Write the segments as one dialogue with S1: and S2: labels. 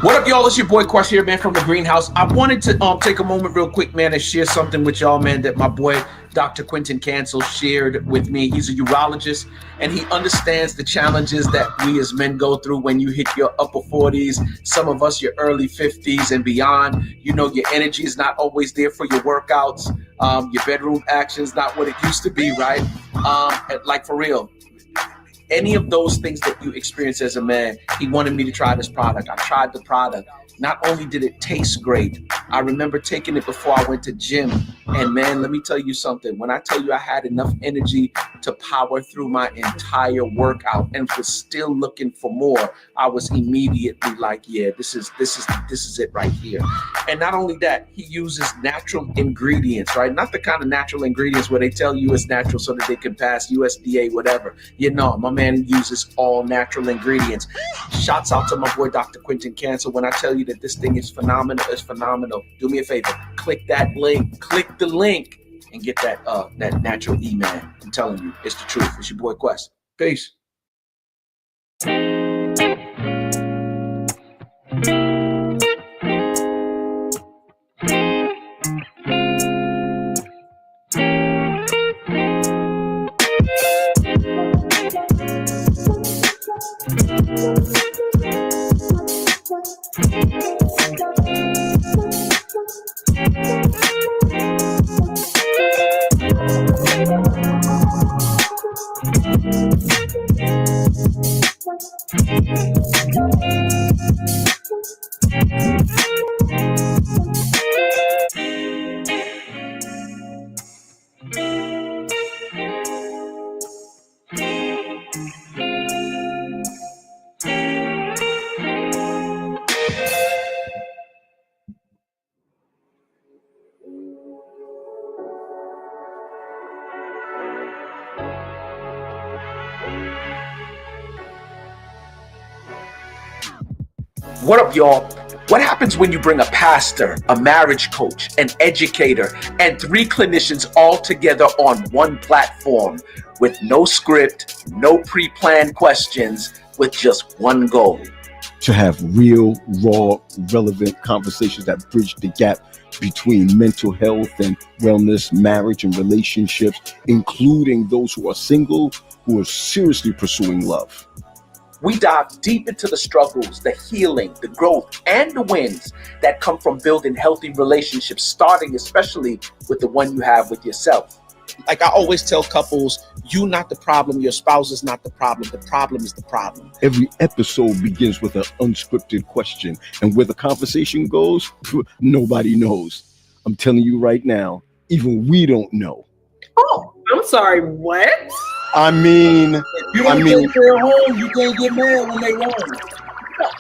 S1: What up, y'all? It's your boy Quest here, man, from the Greenhouse. I wanted to take a moment real quick, man, and share something with y'all, man, that my boy Dr. Quentin Cancel shared with me. He's a urologist, and he understands the challenges that we as men go through when you hit your upper 40s, some of us your early 50s and beyond. You know, your energy is not always there for your workouts. Your bedroom action's not what it used to be, right? Like, for real. Any of those things that you experience as a man, he wanted me to try this product. I tried the product. Not only did it taste great, I remember taking it before I went to gym. And man, let me tell you something. When I tell you I had enough energy to power through my entire workout and was still looking for more, I was immediately like, yeah, this is it right here. And not only that, he uses natural ingredients, right? Not the kind of natural ingredients where they tell you it's natural so that they can pass USDA, whatever. You know, my man uses all natural ingredients. Shouts out to my boy, Dr. Quentin Cancel. When I tell you that this thing is phenomenal, it's phenomenal. Do me a favor, click that link, click the link and get that natural E-Man. I'm telling you, it's the truth. It's your boy Quest. Peace. What up, y'all? What happens when you bring a pastor, a marriage coach, an educator, and 3 clinicians all together on one platform with no script, no pre-planned questions, with just one goal?
S2: To have real, raw, relevant conversations that bridge the gap between mental health and wellness, marriage and relationships, including those who are single, who are seriously pursuing love.
S1: We dive deep into the struggles, the healing, the growth, and the wins that come from building healthy relationships, starting especially with the one you have with yourself. Like I always tell couples, you not the problem, your spouse is not the problem is the problem.
S2: Every episode begins with an unscripted question, and where the conversation goes, nobody knows. I'm telling you right now, even we don't know.
S3: Oh, I'm sorry, what?
S2: I mean,
S1: you take their home, you can't get mad when they wrong.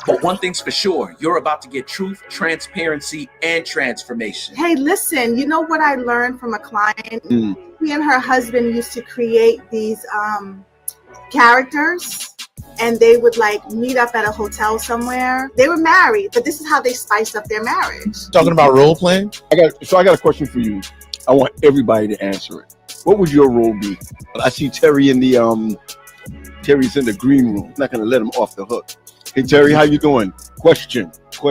S1: But one thing's for sure, you're about to get truth, transparency, and transformation.
S3: Hey, listen, you know what I learned from a client? She and her husband used to create these characters, and they would like meet up at a hotel somewhere. They were married, but this is how they spiced up their marriage.
S4: Talking about role playing?
S2: I got a question for you. I want everybody to answer it. What would your role be? I see Terry Terry's in the green room. I'm not gonna let him off the hook. Hey Terry, how you doing? Question. Go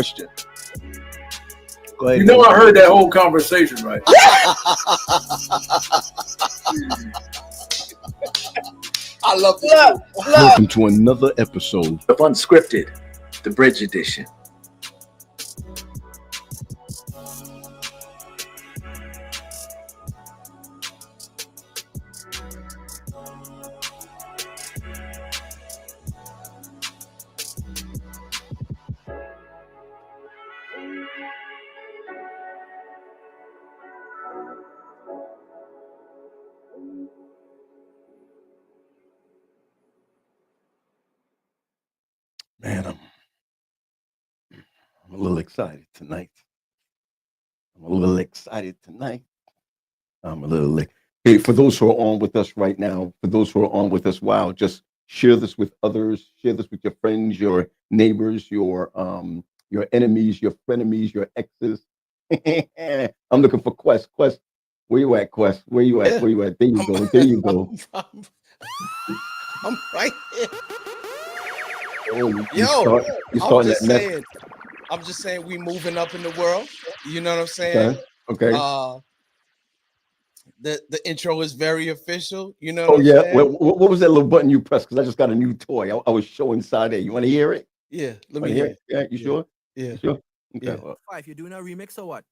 S2: ahead.
S5: You know I heard that whole conversation, right?
S4: I love this.
S2: Welcome to another episode
S1: of Unscripted, the Bridge Edition.
S2: Man, I'm a little excited tonight. Hey, for those who are on with us right now, wow, just share this with others, share this with your friends, your neighbors, your enemies, your frenemies, your exes. I'm looking for Quest. Where you at, Quest? Where you at? There you go.
S4: I'm right here.
S2: Oh, you starting that mess.
S4: I'm just saying we moving up in the world. You know what I'm saying?
S2: Okay.
S4: The intro is very official. You know what
S2: Oh
S4: I'm
S2: yeah.
S4: saying?
S2: Well, what was that little button you pressed? Because I just got a new toy. I was showing Sade. You want to hear it?
S4: Yeah, let
S2: Want
S4: me
S2: to hear
S4: hear
S2: it? Yeah. You sure?
S4: Yeah.
S2: You sure? Okay.
S4: Yeah.
S2: Well.
S6: Five, you're doing a remix or what?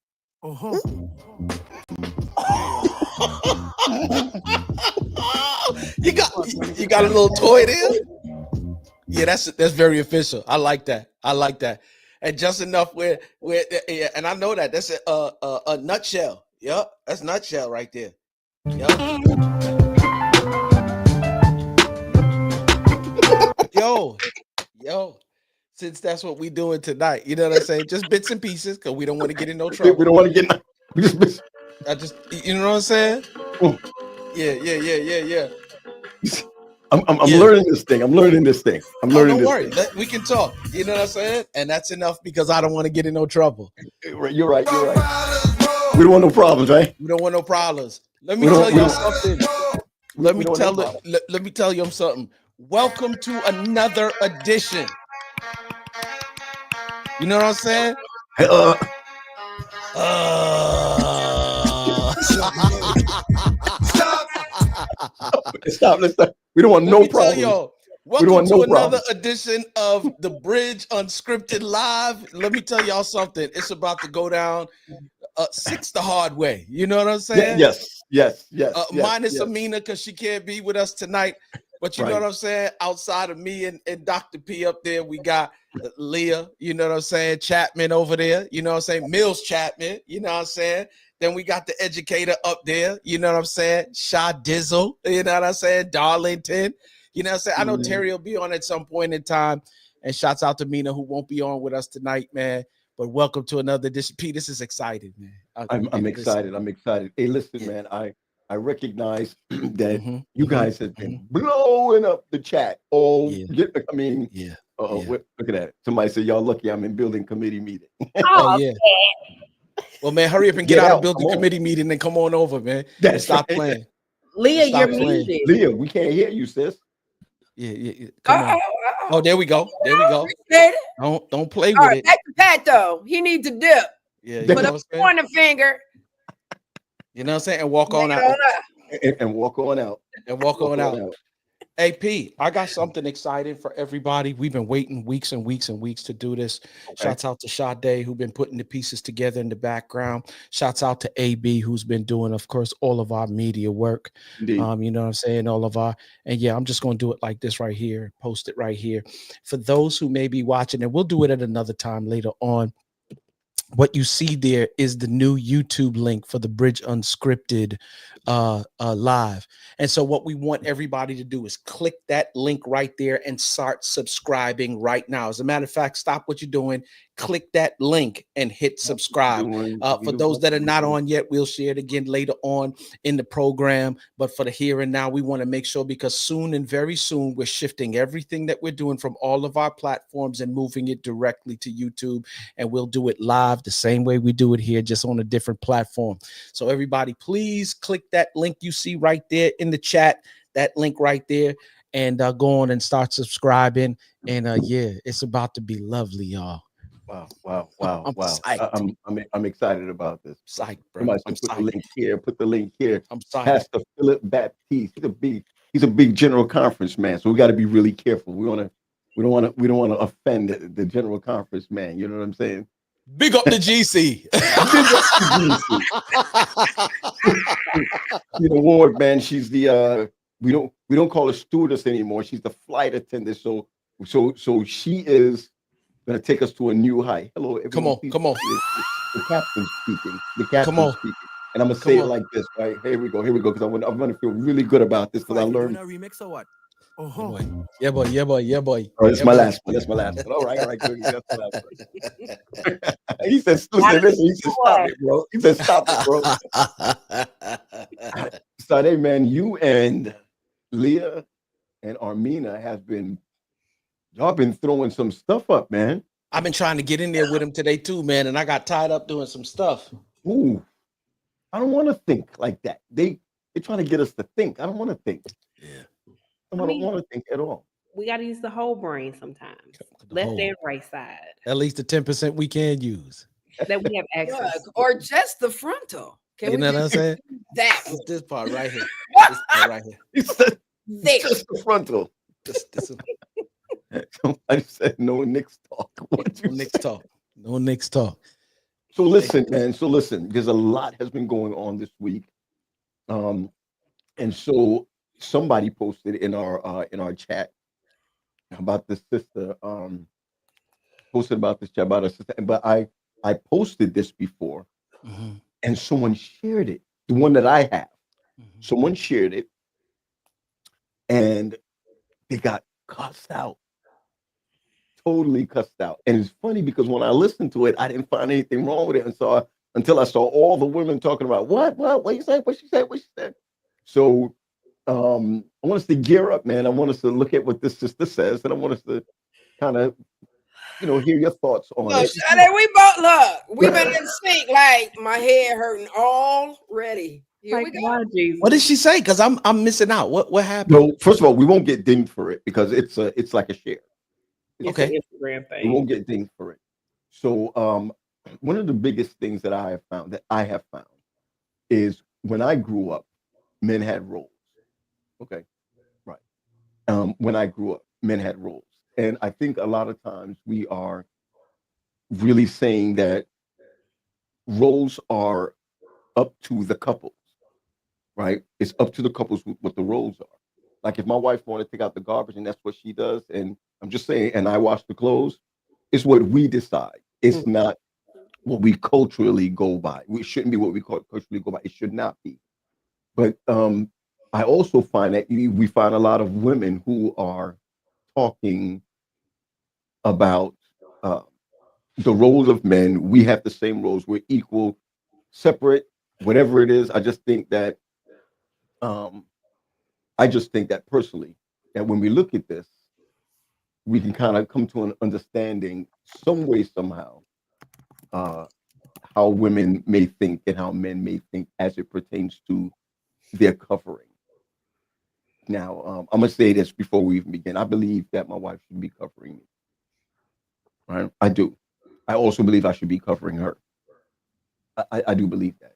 S4: you got a little toy there? Yeah, that's very official. I like that. And just enough where yeah, and I know that's a nutshell. Yep, that's nutshell right there. Yep. Yo. Since that's what we doing tonight, you know what I'm saying? Just bits and pieces, because we don't want to get in no trouble.
S2: We don't want to get. We just.
S4: You know what I'm saying?
S2: Oh.
S4: Yeah.
S2: I'm learning this thing. I'm learning this thing.
S4: Don't worry. We can talk. You know what I'm saying? And that's enough because I don't want to get in no trouble.
S2: You're right. We don't want no problems, right?
S4: We don't want no problems. Let me tell you something. Let me tell you something. Welcome to another edition. You know what I'm saying?
S2: Stop. We don't want no problems.
S4: Welcome to another edition of the Bridge Unscripted Live. Let me tell y'all something. It's about to go down 6 the hard way. You know what I'm saying?
S2: Yes.
S4: Minus Amina because she can't be with us tonight. But you know what I'm saying? Outside of me and Dr. P up there, we got Leah, you know what I'm saying? Chapman over there, you know what I'm saying? Mills Chapman, you know what I'm saying? Then we got the educator up there, you know what I'm saying? Shaw Dizzle, you know what I'm saying? Darlington, you know what I'm saying? I know Terry will be on at some point in time. And shouts out to Mina, who won't be on with us tonight, man. But welcome to another edition. P, this is exciting, man.
S2: I'm excited. I'm excited. Hey, listen, man, I recognize that you guys have been blowing up the chat. Look at that. Somebody said, y'all lucky I'm in building committee meeting.
S4: Oh, yeah. Well, man, hurry up and get out of building committee meeting and come on over, man. Stop playing.
S7: Leah, you're muted.
S2: Leah, we can't hear you, sis.
S4: Yeah. Come on. Oh, there we go. Don't play with it.
S7: Back to Pat, though. He needs to dip.
S4: Yeah,
S7: put a pointer finger.
S4: You know what I'm saying? And walk on out.
S2: And walk on out.
S4: Hey, P, I got something exciting for everybody. We've been waiting weeks and weeks and weeks to do this. Okay. Shouts out to Sade, who's been putting the pieces together in the background. Shouts out to AB, who's been doing, of course, all of our media work.
S2: Indeed.
S4: You know what I'm saying? I'm just going to do it like this right here, post it right here. For those who may be watching, and we'll do it at another time later on, what you see there is the new YouTube link for the Bridge Unscripted live. And so what we want everybody to do is click that link right there and start subscribing right now. As a matter of fact, stop what you're doing, click that link and hit subscribe. For those that are not on yet, we'll share it again later on in the program. But for the here and now, we want to make sure, because soon and very soon, we're shifting everything that we're doing from all of our platforms and moving it directly to YouTube. And we'll do it live the same way we do it here, just on a different platform. So everybody, please click that link you see right there in the chat, that link right there, and go on and start subscribing. And it's about to be lovely, y'all.
S2: Wow. I'm excited about this.
S4: Psyched, bro.
S2: Somebody should put the link here.
S4: I'm psyched.
S2: Pastor Philip Baptiste. He's a big general conference man. So we got to be really careful. We don't want to offend the general conference man. You know what I'm saying?
S4: Big up the GC.
S2: You know, Ward, man, she's the we don't call her stewardess anymore. She's the flight attendant. So she is gonna take us to a new height. Hello, everyone.
S4: Come on.
S2: The captain's speaking. Speaking. And I'm gonna say it like this, right? Here we go. Because I'm gonna feel really good about this because I learned.
S6: A remix or what?
S4: Yeah, boy.
S2: Oh, that's my last one. All right, good. That's my last one. He said, stop it, bro. So, hey, man, you and Leah and Armina y'all been throwing some stuff up, man.
S4: I've been trying to get in there with him today too, man, and I got tied up doing some stuff.
S2: Ooh, I don't want to think like that. They're trying to get us to think. I don't want to think.
S4: Yeah.
S2: I don't want to think at all.
S8: We got to use the whole brain sometimes. Left and right side.
S4: At least the 10% we can use.
S6: That we have access.
S7: Look, or just the frontal. Can
S4: You
S7: we
S4: know what I'm
S7: just
S4: saying?
S7: that
S4: It's this part right here. This part right here.
S2: He said,
S7: there?
S2: just the frontal.
S4: This
S2: I said no Knicks talk. What
S4: no
S2: you
S4: Knicks
S2: say?
S4: talk. No Knicks talk.
S2: So listen, man. So listen. There's a lot has been going on this week, and so somebody posted in our chat about this sister. Posted about this chat about a sister, but I posted this before,
S4: Mhm,
S2: and someone shared it. The one that I have,
S4: mhm.
S2: someone shared it, and they got cussed out. Totally cussed out. And it's funny because when I listened to it, I didn't find anything wrong with it. And so until I saw all the women talking about what you say, what she said, what she said. So I want us to gear up, man. I want us to look at what this sister says, and I want us to kind of, hear your thoughts on
S7: Look,
S2: it.
S7: Shade, we both look. We've been in sync. Like my head hurting already. Here we go.
S6: God, Jesus.
S4: What did she say? Because I'm missing out. What happened?
S2: No, first of all, we won't get dinged for it because it's like a share.
S6: It's
S4: Okay.
S6: an Instagram
S2: We
S6: thing.
S2: won't get dinged for it. So one of the biggest things that I have found is when I grew up, men had roles. Okay. Right. When I grew up, men had roles. And I think a lot of times we are really saying that roles are up to the couples, right? It's up to the couples what the roles are. Like if my wife wanted to take out the garbage and that's what she does, and I'm just saying, and I wash the clothes, it's what we decide. It's not what we culturally go by. We shouldn't be what we culturally go by. It should not be. But I also find that we find a lot of women who are talking about the roles of men. We have the same roles. We're equal, separate, whatever it is. I just think that personally, that when we look at this, we can kind of come to an understanding some way, somehow, how women may think and how men may think as it pertains to their covering. Now, I'm gonna say this before we even begin. I believe that my wife should be covering me. Right? I do. I also believe I should be covering her. I do believe that.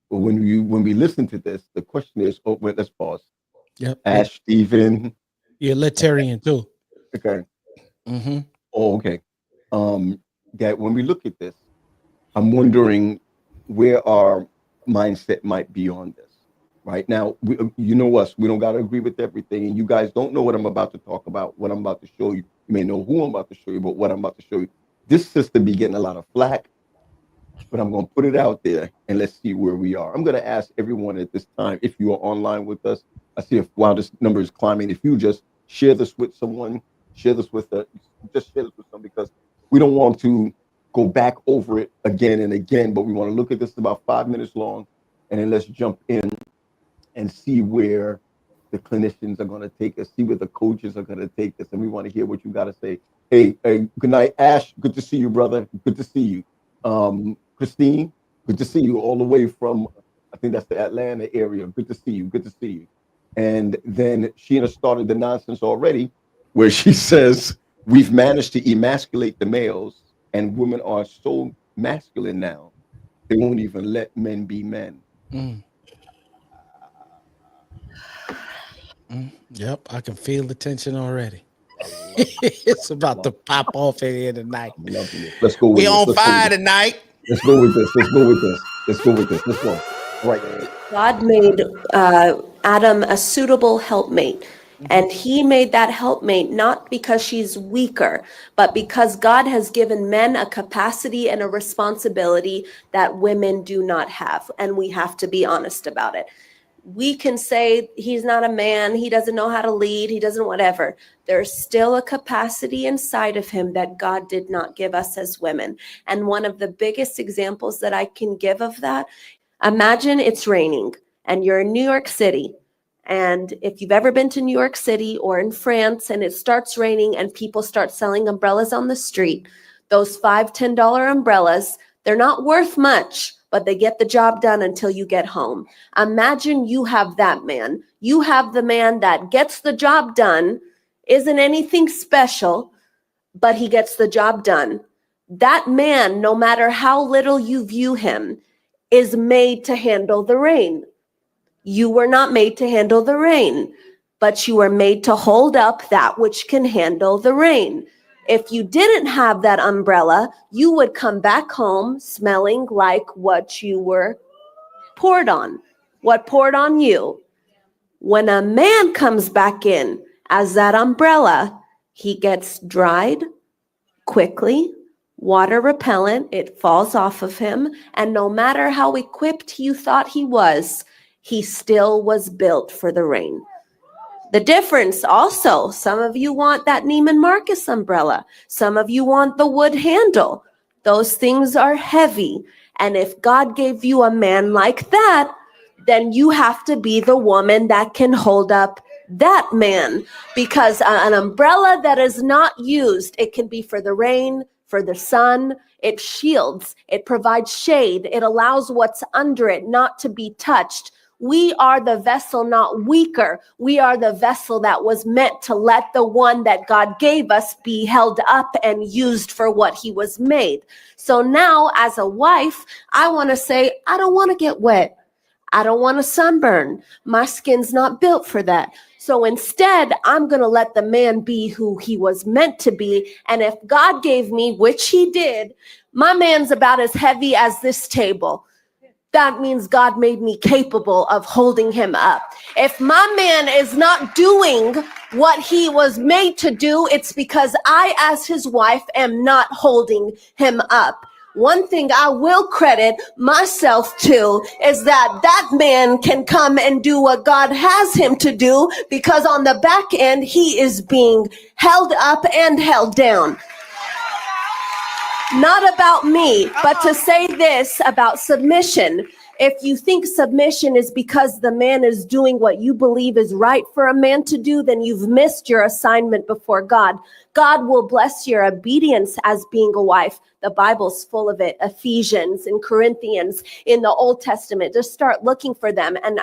S2: But when we listen to this, the question is, oh, wait, let's pause.
S4: Yep.
S2: Ash, Stephen.
S4: You're Letarian too.
S2: Okay.
S4: Mm-hmm.
S2: Oh, okay. That when we look at this, I'm wondering where our mindset might be on this. Right now, you know us. We don't got to agree with everything, and you guys don't know what I'm about to talk about. What I'm about to show you. You may know who I'm about to show you, but what I'm about to show you. This sister be getting a lot of flack, but I'm going to put it out there, and let's see where we are. I'm going to ask everyone at this time, if you are online with us. I see while this number is climbing, if you just share this with someone, share this with someone, because we don't want to go back over it again and again, but we want to look at this about 5 minutes long, and then let's jump in and see where the clinicians are going to take us, see where the coaches are going to take us, and we want to hear what you got to say. Hey, good night, Ash. Good to see you, brother. Good to see you. Christine, good to see you all the way from, I think that's the Atlanta area. Good to see you. Good to see you. And then Sheena started the nonsense already, where she says, we've managed to emasculate the males, and women are so masculine now, they won't even let men be men.
S4: Yep, I can feel the tension already. It's about to pop off in here tonight.
S2: I'm loving it. Let's go with
S4: We
S2: this.
S4: on
S2: Let's go
S4: fire
S2: with this.
S4: tonight.
S2: Let's go with this. Let's go with this. Let's go with this. Let's go. All right.
S8: God made Adam a suitable helpmate. And he made that helpmate not because she's weaker, but because God has given men a capacity and a responsibility that women do not have. And we have to be honest about it. We can say he's not a man, he doesn't know how to lead, he doesn't whatever. There's still a capacity inside of him that God did not give us as women. And one of the biggest examples that I can give of that, imagine it's raining and you're in New York City. And if you've ever been to New York City or in France and it starts raining and people start selling umbrellas on the street, those $5, $10 umbrellas, they're not worth much, but they get the job done until you get home. Imagine you have that man. You have the man that gets the job done, isn't anything special, but he gets the job done. That man, no matter how little you view him, is made to handle the rain. You were not made to handle the rain, but you were made to hold up that which can handle the rain. If you didn't have that umbrella, you would come back home smelling like what you were poured on, what poured on you. When a man comes back in as that umbrella, he gets dried quickly, water repellent, it falls off of him, and no matter how equipped you thought he still was built for the rain. The difference also, some of you want that Neiman Marcus umbrella. Some of you want the wood handle. Those things are heavy. And if God gave you a man like that, then you have to be the woman that can hold up that man. Because an umbrella that is not used, it can be for the rain, for the sun. It shields, it provides shade. It allows what's under it not to be touched. We are the vessel, not weaker. We are the vessel that was meant to let the one that God gave us be held up and used for what he was made. So now, as a wife, I want to say, I don't want to get wet. I don't want to sunburn. My skin's not built for that. So instead, I'm going to let the man be who he was meant to be. And if God gave me, which he did, my man's about as heavy as this table. That means God made me capable of holding him up. If my man is not doing what he was made to do, it's because I, as his wife, am not holding him up. One thing I will credit myself to is that man can come and do what God has him to do, because on the back end, he is being held up and held down. Not about me, but to say this about submission. If you think submission is because the man is doing what you believe is right for a man to do, then you've missed your assignment before God. God will bless your obedience as being a wife. The Bible's full of it. Ephesians and Corinthians in the Old Testament. Just start looking for them. And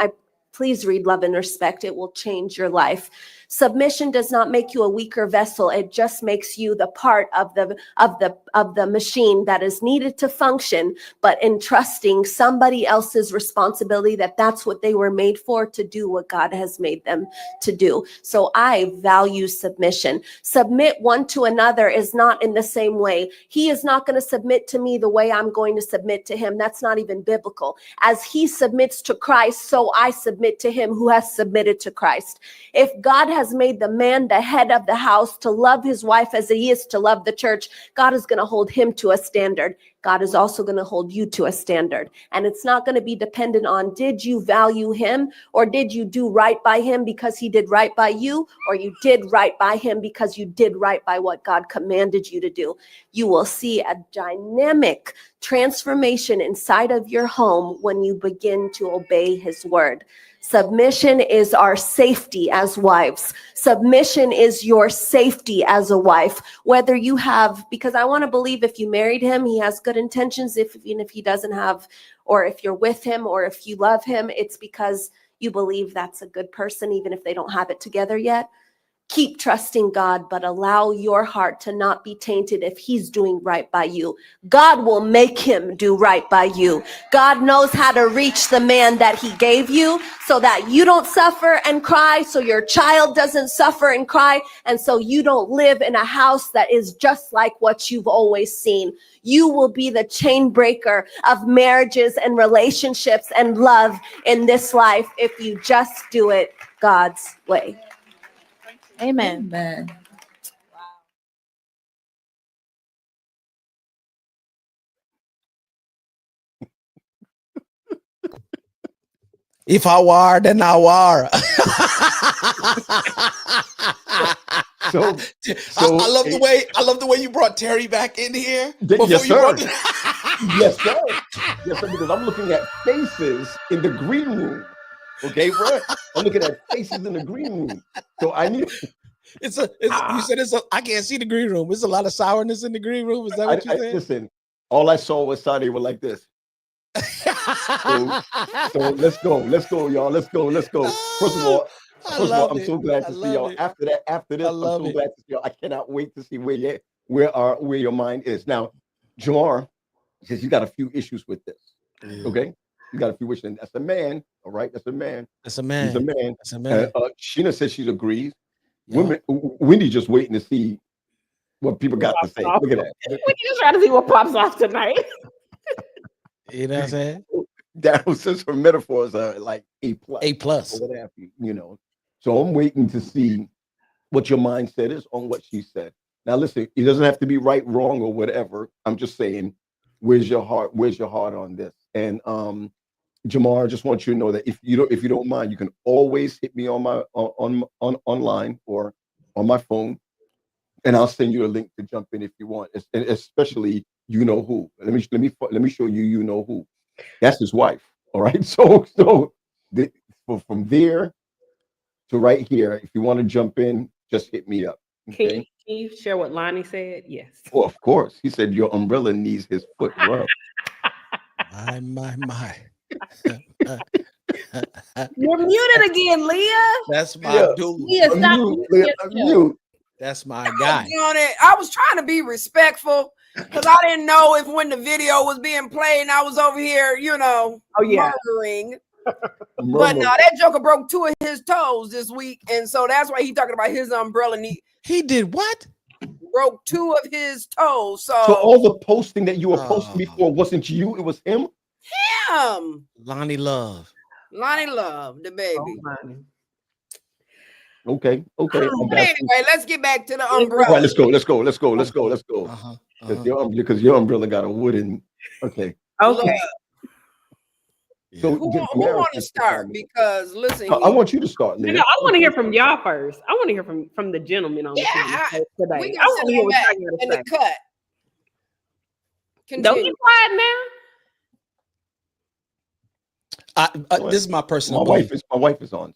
S8: please read Love and Respect. It will change your life. Submission does not make you a weaker vessel. It just makes you the part of the machine that is needed to function, but entrusting somebody else's responsibility that's what they were made for, to do what God has made them to do. So I value submission. Submit one to another is not in the same way. He is not going to submit to me the way I'm going to submit to him. That's not even biblical. As he submits to Christ, so I submit to him who has submitted to Christ. If God has made the man the head of the house to love his wife as he is to love the church, God is going to hold him to a standard. God is also going to hold you to a standard. And it's not going to be dependent on, did you value him, or did you do right by him because he did right by you, or you did right by him because you did right by what God commanded you to do. You will see a dynamic transformation inside of your home when you begin to obey his word. Submission is our safety as wives. Submission is your safety as a wife. Whether you have, because I want to believe if you married him, he has good intentions. Even if he doesn't have, or if you're with him, or if you love him, it's because you believe that's a good person, even if they don't have it together yet. Keep trusting God, but allow your heart to not be tainted if he's doing right by you. God will make him do right by you. God knows how to reach the man that he gave you so that you don't suffer and cry, so your child doesn't suffer and cry, and so you don't live in a house that is just like what you've always seen. You will be the chain breaker of marriages and relationships and love in this life if you just do it God's way.
S6: Amen.
S9: Amen.
S4: If I were, then I were.
S2: So
S4: I love the way you brought Terry back in here.
S2: Yes, sir.
S4: Yes,
S2: Yes, sir. Yes, sir. Because I'm looking at faces in the green room. Okay, bro. I'm looking at faces in the green room. So I need.
S4: You said I can't see the green room. There's a lot of sourness in the green room. Is that what you said?
S2: Listen, all I saw was Saudi were like this. So let's go, y'all. Let's go. First of all, I'm so glad to see y'all. After this, I'm so glad to see y'all. I cannot wait to see where your mind is. Now, Jamar says you got a few issues with this.
S4: Yeah.
S2: Okay, you got a few issues. And that's a man. All right, that's a man.
S4: That's a man.
S2: He's a man.
S4: That's a man.
S2: Sheena says she agrees.
S4: Yeah.
S2: Wendy just waiting to see what people got to say. Look at that.
S9: We just trying to see what pops off tonight.
S4: You know what I'm saying?
S2: Daryl says her metaphors are like A+.
S4: A+.
S2: Or what have you, you know. So I'm waiting to see what your mindset is on what she said. Now listen, it doesn't have to be right, wrong, or whatever. I'm just saying, where's your heart? Where's your heart on this? And Jamar, I just want you to know that if you don't mind, you can always hit me on my on online or on my phone, and I'll send you a link to jump in if you want. And especially you know who. Let me show you. You know who. That's his wife. All right. So from there to right here, if you want to jump in, just hit me up. Okay?
S9: Can you share what Lonnie said? Yes.
S2: Oh, of course. He said your umbrella needs his foot rubbed.
S4: My.
S9: You're muted again, Leah.
S4: That's my dude.
S9: Leah, stop muting yourself.
S4: That's my guy.
S7: I was trying to be respectful because I didn't know if when the video was being played and I was over here, murdering. But no, that joker broke 2 of his toes this week, and so that's why he's talking about his umbrella.
S4: He did what?
S7: Broke 2 of his toes. So
S2: all the posting that you were posting before wasn't you, it was him?
S4: Lonnie Love,
S7: the baby.
S2: Okay.
S7: Anyway, let's get back to the umbrella.
S2: All right, let's go. Because your umbrella got a wooden. Okay. So
S7: who want to start? Because listen,
S2: I want you to start.
S9: No, I want to hear from y'all first. I want to hear from the gentleman on the today.
S7: We got to hear back in the cut.
S9: Continue. Don't get quiet now.
S4: This is my personal.
S2: My wife is on.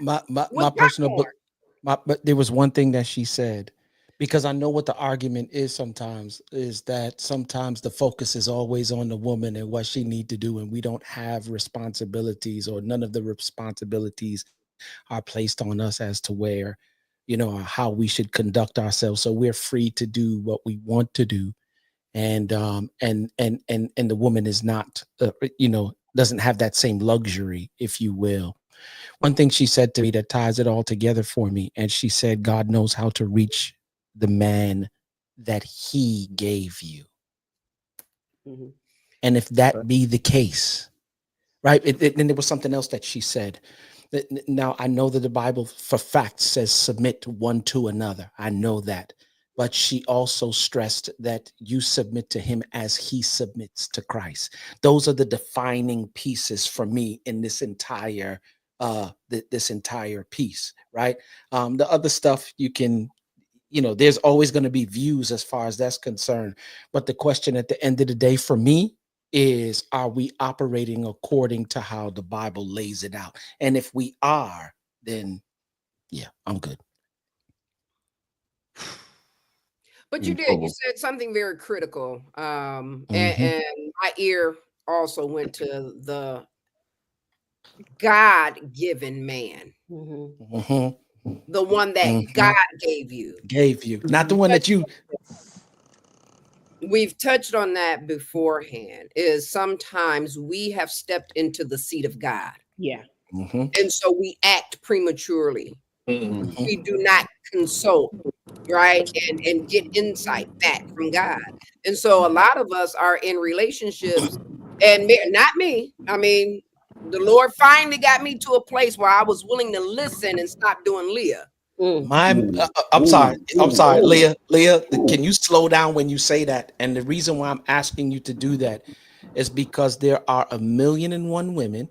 S4: My personal book. But there was one thing that she said, because I know what the argument is sometimes, is that sometimes the focus is always on the woman and what she need to do, and we don't have responsibilities, or none of the responsibilities are placed on us as to where, how we should conduct ourselves. So we're free to do what we want to do, and the woman is not, doesn't have that same luxury, if you will. One thing she said to me that ties it all together for me, and she said, God knows how to reach the man that he gave you. Mm-hmm. And if that be the case, right? Then there was something else that she said. Now, I know that the Bible for fact says submit one to another. I know that. But she also stressed that you submit to him as he submits to Christ. Those are the defining pieces for me in this entire piece, right? The other stuff you can, there's always going to be views as far as that's concerned. But the question at the end of the day for me is, are we operating according to how the Bible lays it out? And if we are, then yeah, I'm good.
S7: But you said something very critical. And my ear also went to the God-given man. The one that God gave you.
S4: Not the one that you.
S7: We've touched on that beforehand, is sometimes we have stepped into the seat of God.
S9: Yeah.
S7: And so we act prematurely. We do not consult, right? And get insight back from God. And so a lot of us are in relationships, and not me. I mean, the Lord finally got me to a place where I was willing to listen and stop doing Leah.
S4: I'm sorry, Leah. Can you slow down when you say that? And the reason why I'm asking you to do that is because there are 1,000,001 women.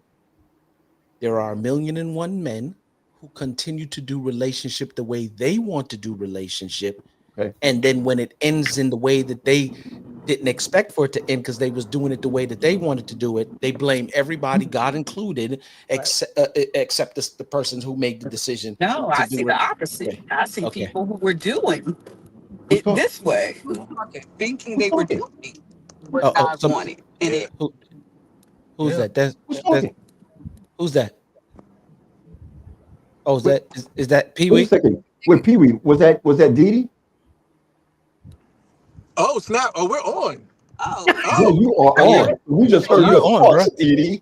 S4: There are 1,000,001 men who continue to do relationship the way they want to do relationship. Okay. And then when it ends in the way that they didn't expect for it to end, because they was doing it the way that they wanted to do it, they blame everybody, God included, except the person who made the decision.
S10: No, I see the opposite. I see people who were doing it this way, thinking they were doing what God wanted.
S4: Who's that? Who's that? Oh, is that Pee Wee?
S2: Wait a second. Wait, Pee Wee, was that Dee Dee?
S11: Oh, snap. Oh, we're on.
S2: Yeah, you are on. We just heard your thoughts, Dee.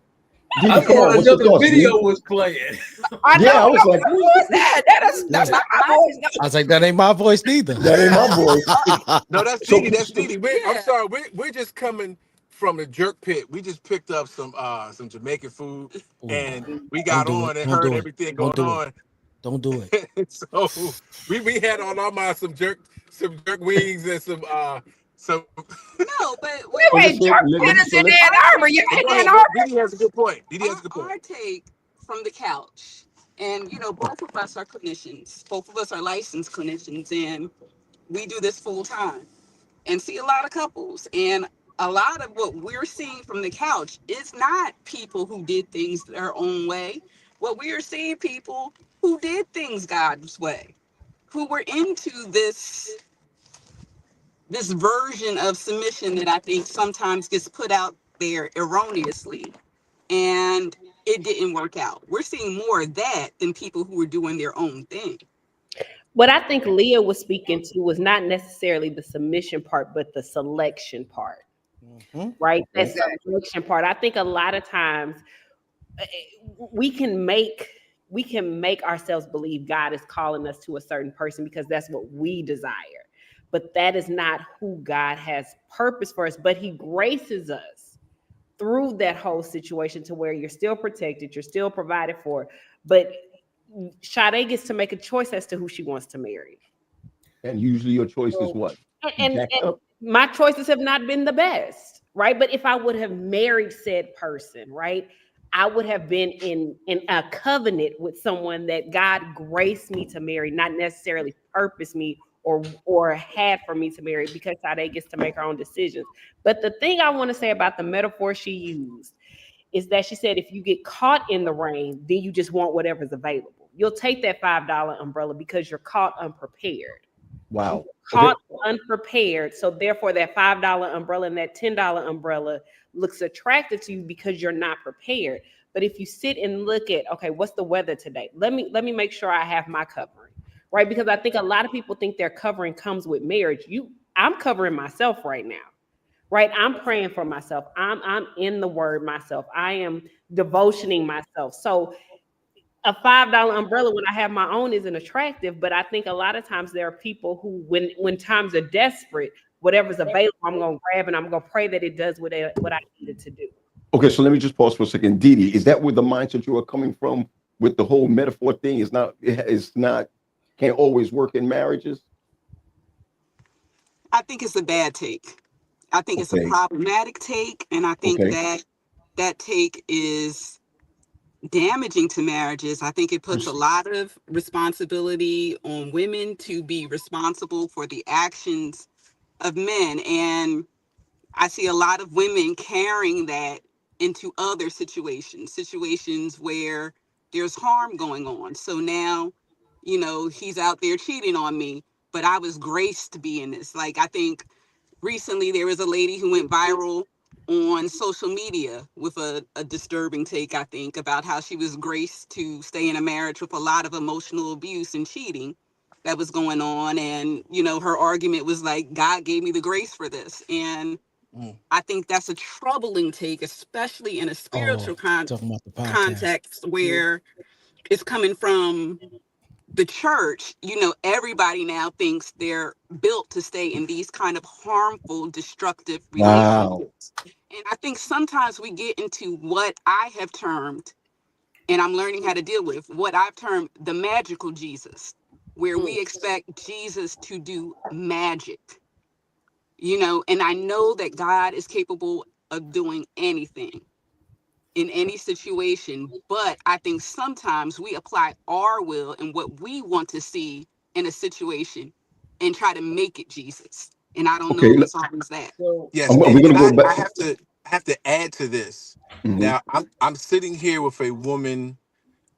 S5: I
S2: Come on,
S5: thought
S2: what's your
S5: another
S2: thoughts,
S5: video
S2: Dee?
S5: was playing.
S7: I know.
S2: Yeah, I was like,
S7: who was that? That's not my voice. No.
S4: I was like, that ain't my voice neither.
S2: that ain't my voice.
S11: No, that's
S2: So,
S11: Didi. That's Didi. I'm sorry. We're just coming from the jerk pit. We just picked up some Jamaican food, and we got
S4: Don't do
S11: on
S4: it.
S11: and
S4: Don't
S11: heard
S4: do it.
S11: everything
S4: Don't
S11: going
S4: do
S11: on.
S4: it. Don't do it.
S11: So we had on our mind some jerk wings and some.
S10: No, but
S7: Wait, Jerk Pit is in Ann Arbor. You ain't in Ann Arbor.
S11: Didi has a good point. Didi has a good point.
S10: our take from the couch, and both of us are clinicians. Both of us are licensed clinicians, and we do this full time and see a lot of couples. And a lot of what we're seeing from the couch is not people who did things their own way. What we are seeing people who did things God's way, who were into this version of submission that I think sometimes gets put out there erroneously, and it didn't work out. We're seeing more of that than people who were doing their own thing.
S9: What I think Leah was speaking to was not necessarily the submission part, but the selection part. Right? That selection part. I think a lot of times we can make ourselves believe God is calling us to a certain person because that's what we desire. But that is not who God has purpose for us. But he graces us through that whole situation to where you're still protected, you're still provided for. But Sade gets to make a choice as to who she wants to marry.
S2: And usually your choice is what?
S9: And my choices have not been the best, right? But if I would have married said person, right, I would have been in a covenant with someone that God graced me to marry, not necessarily purposed me or had for me to marry, because Sade gets to make her own decisions. But the thing I want to say about the metaphor she used is that she said, if you get caught in the rain, then you just want whatever's available. You'll take that $5 umbrella because you're caught unprepared.
S2: Wow.
S9: Caught unprepared. So therefore that $5 umbrella and that $10 umbrella looks attractive to you because you're not prepared. But if you sit and look at, okay, what's the weather today? Let me make sure I have my covering, right? Because I think a lot of people think their covering comes with marriage. I'm covering myself right now, right? I'm praying for myself. I'm in the word myself. I am devotioning myself. So a $5 umbrella when I have my own isn't attractive, but I think a lot of times there are people who, when times are desperate, whatever's available, I'm going to grab and I'm going to pray that it does what I needed to do.
S2: Okay, so let me just pause for a second. Didi, is that where the mindset you are coming from with the whole metaphor thing? It's not can't always work in marriages?
S10: I think it's a bad take. I think it's a problematic take, and I think that take is damaging to marriages. I think it puts a lot of responsibility on women to be responsible for the actions of men. And I see a lot of women carrying that into other situations where there's harm going on. So now, he's out there cheating on me, but I was graced to be in this. Like, I think recently there was a lady who went viral on social media with a disturbing take, I think, about how she was graced to stay in a marriage with a lot of emotional abuse and cheating that was going on. And, her argument was like, God gave me the grace for this. And I think that's a troubling take, especially in a spiritual context where it's coming from the church. Everybody now thinks they're built to stay in these kind of harmful, destructive relationships. And I think sometimes we get into what I have termed, and I'm learning how to deal with, what I've termed the magical Jesus, where we expect Jesus to do magic. And I know that God is capable of doing anything in any situation, but I think sometimes we apply our will and what we want to see in a situation and try to make it Jesus. And I don't know if it's always that.
S11: Yes, I have to add to this. Now, I'm sitting here with a woman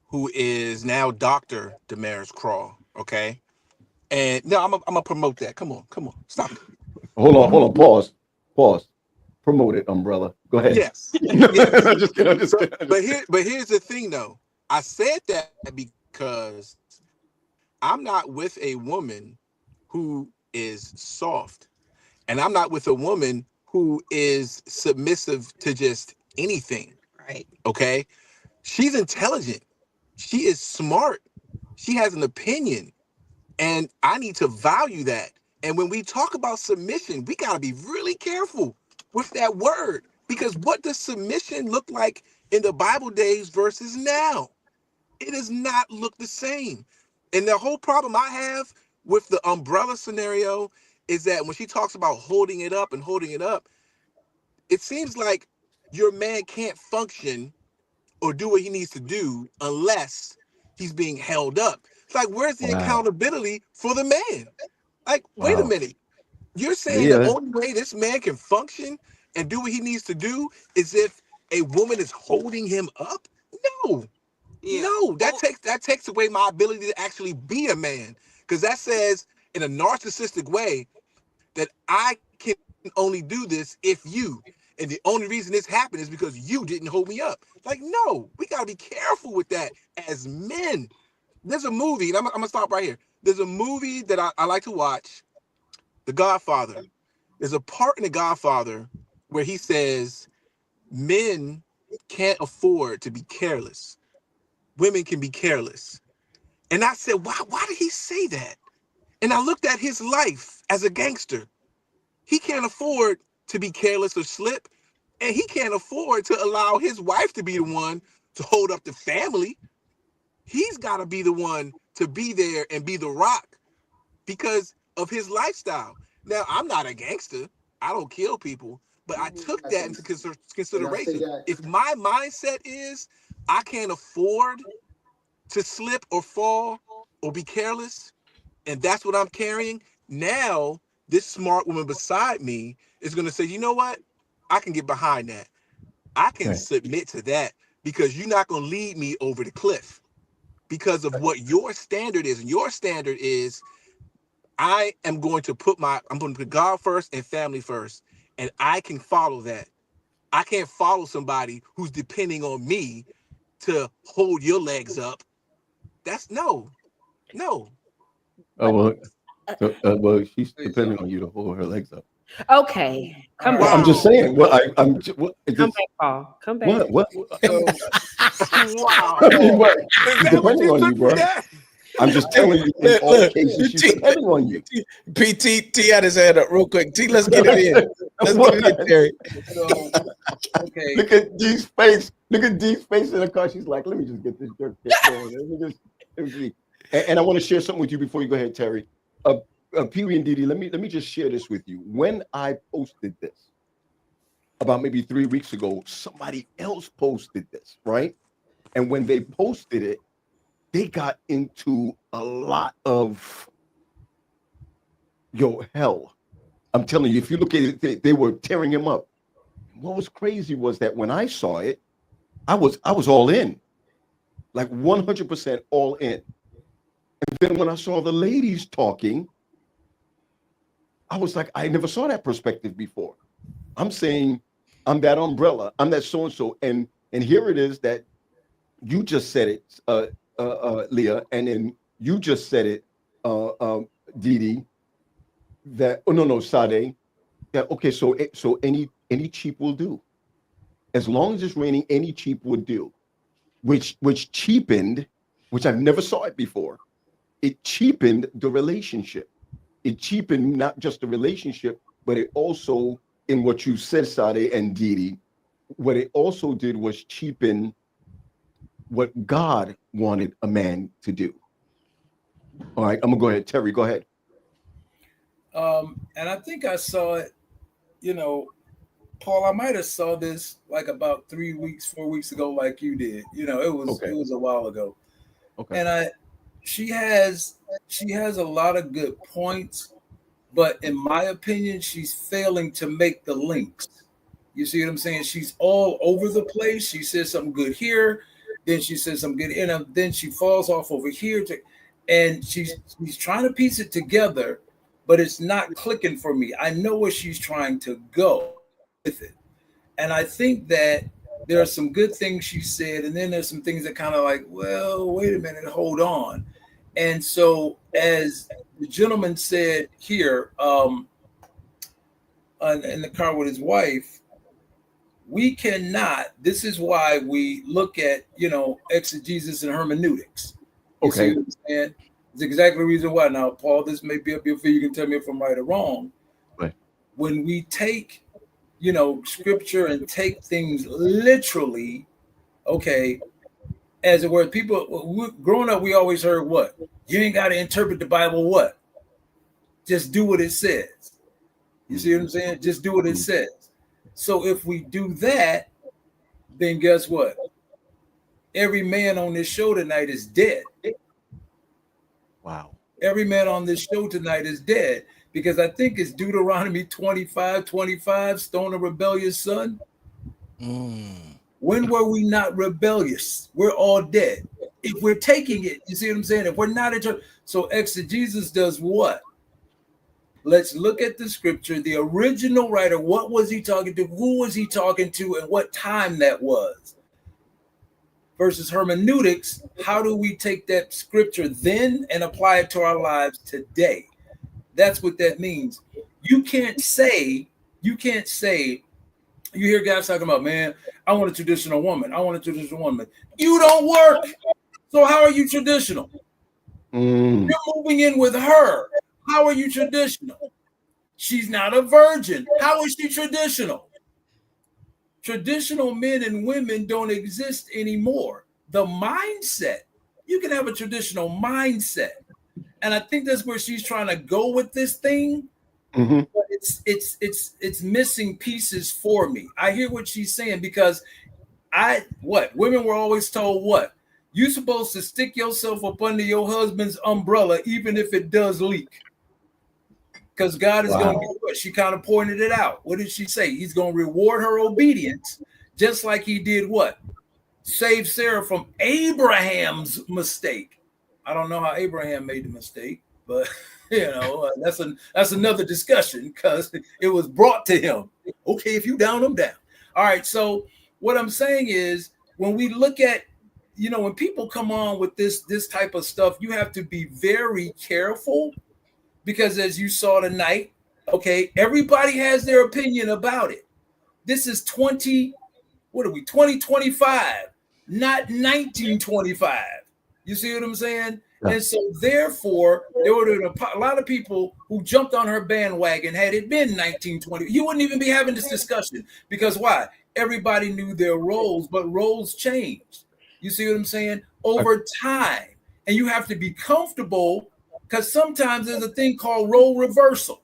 S11: who is now Dr. Damaris Crawl, okay? And no, I'm gonna promote that. Come on, stop it.
S2: Hold on, pause. Promote it, umbrella. Go ahead.
S11: Yes.
S2: Just kidding.
S11: But here's the thing, though. I said that because I'm not with a woman who is soft. And I'm not with a woman who is submissive to just anything.
S10: Right.
S11: Okay. She's intelligent. She is smart. She has an opinion. And I need to value that. And when we talk about submission, we got to be really careful with that word, because what does submission look like in the Bible days versus now? It does not look the same. And the whole problem I have with the umbrella scenario is that when she talks about holding it up and holding it up, it seems like your man can't function or do what he needs to do unless he's being held up. It's like, where's the accountability for the man? Like, wait a minute. You're saying the only way this man can function and do what he needs to do is if a woman is holding him up? No. Yeah. No, that takes away my ability to actually be a man. Because that says in a narcissistic way that I can only do this if you. And the only reason this happened is because you didn't hold me up. Like, no, we got to be careful with that as men. There's a movie, and I'm going to stop right here. There's a movie that I like to watch, The Godfather. There's a part in The Godfather where he says men can't afford to be careless. Women can be careless. And I said, why did he say that? And I looked at his life as a gangster. He can't afford to be careless or slip. And he can't afford to allow his wife to be the one to hold up the family. He's got to be the one to be there and be the rock because of his lifestyle. Now, I'm not a gangster. I don't kill people. But I took that into consideration. If my mindset is I can't afford to slip or fall or be careless, and that's what I'm carrying, now this smart woman beside me is going to say, you know what? I can get behind that. I can submit to that because you're not going to lead me over the cliff because of what your standard is. And your standard is I'm going to put God first and family first, and I can follow that. I can't follow somebody who's depending on me to hold your legs up. That's no.
S2: Oh, well, she's depending on you to hold her legs up.
S9: Okay, come back.
S2: I'm just saying. Well, I'm.
S9: Come back, Paul. Come back.
S2: What?
S11: Wow.
S2: I mean, what?
S11: Is
S2: She's
S11: that what
S2: depending
S11: you
S2: on you,
S11: took
S2: bro.
S11: from that?
S2: I'm just telling you, in all cases, she's depending on you.
S4: T had his hand up real quick. T, let's get it in. Let's get it in, Terry.
S1: Okay.
S2: Look at D's face. Look at D's face in the car. She's like, let me just get this jerk going. And I want to share something with you before you go ahead, Terry. Pee-wee and Didi, let me just share this with you. When I posted this about maybe 3 weeks ago, somebody else posted this, right? And when they posted it, they got into a lot of hell. I'm telling you, if you look at it, they were tearing him up. What was crazy was that when I saw it, I was all in, like 100% all in. And then when I saw the ladies talking, I was like, I never saw that perspective before. I'm saying, I'm that umbrella, I'm that so-and-so. And here it is that you just said it, Leah, and then you just said it, Didi, that, Sade, that, okay, so any cheap will do. As long as it's raining, any cheap would do, which cheapened, which I've never saw it before. It cheapened the relationship. It cheapened not just the relationship, but it also, in what you said, Sade and Didi, what it also did was cheapen what God wanted a man to do. All right, I'm gonna go ahead. Terry, go ahead.
S5: And I think I saw it, Paul, I might have saw this like about 4 weeks ago, like you did. It was a while ago.
S2: Okay.
S5: And she has a lot of good points, but in my opinion, she's failing to make the links. You see what I'm saying? She's all over the place. She says something good here, then she says something good, and then she falls off over here, and she's trying to piece it together, but it's not clicking for me. I know where she's trying to go with it, and I think that there are some good things she said, and then there's some things that kind of like, well, wait a minute, hold on. And so, as the gentleman said here, in the car with his wife, we cannot. This is why we look at, exegesis and hermeneutics. You see what I'm saying? It's exactly the reason why. Now, Paul, this may be up your feet. You can tell me if I'm right or wrong.
S2: Right.
S5: When we take, scripture and take things literally, okay, as it were, growing up, we always heard what? You ain't got to interpret the Bible what? Just do what it says. You see what I'm saying? Just do what it says. So if we do that, then guess what? Every man on this show tonight is dead.
S2: Wow.
S5: Every man on this show tonight is dead, because I think it's Deuteronomy 25:25, stone a rebellious son. When were we not rebellious? We're all dead. If we're taking it, you see what I'm saying? If we're not, so exegesis does what? Let's look at the scripture, the original writer. What was he talking to? Who was he talking to? And what time that was? Versus hermeneutics, how do we take that scripture then and apply it to our lives today? That's what that means. You can't say, you hear guys talking about, man, I want a traditional woman. I want a traditional woman. You don't work. So how are you traditional? You're moving in with her. How are you traditional? She's not a virgin. How is she traditional? Traditional men and women don't exist anymore. The mindset, you can have a traditional mindset. And I think that's where she's trying to go with this thing. But it's missing pieces for me. I hear what she's saying, because women were always told what? You're supposed to stick yourself up under your husband's umbrella, even if it does leak. Because God is going to do what? She kind of pointed it out. What did she say? He's going to reward her obedience, just like he did what? Save Sarah from Abraham's mistake. I don't know how Abraham made the mistake, but that's another discussion, because it was brought to him. Okay, if you down, I'm down. All right. So what I'm saying is, when we look at, when people come on with this type of stuff, you have to be very careful, because as you saw tonight, okay, everybody has their opinion about it. This is 2025, not 1925. You see what I'm saying? And so therefore, there were a lot of people who jumped on her bandwagon. Had it been 1920, you wouldn't even be having this discussion, because why? Everybody knew their roles, but roles changed. You see what I'm saying? Over time. And you have to be comfortable, because sometimes there's a thing called role reversal.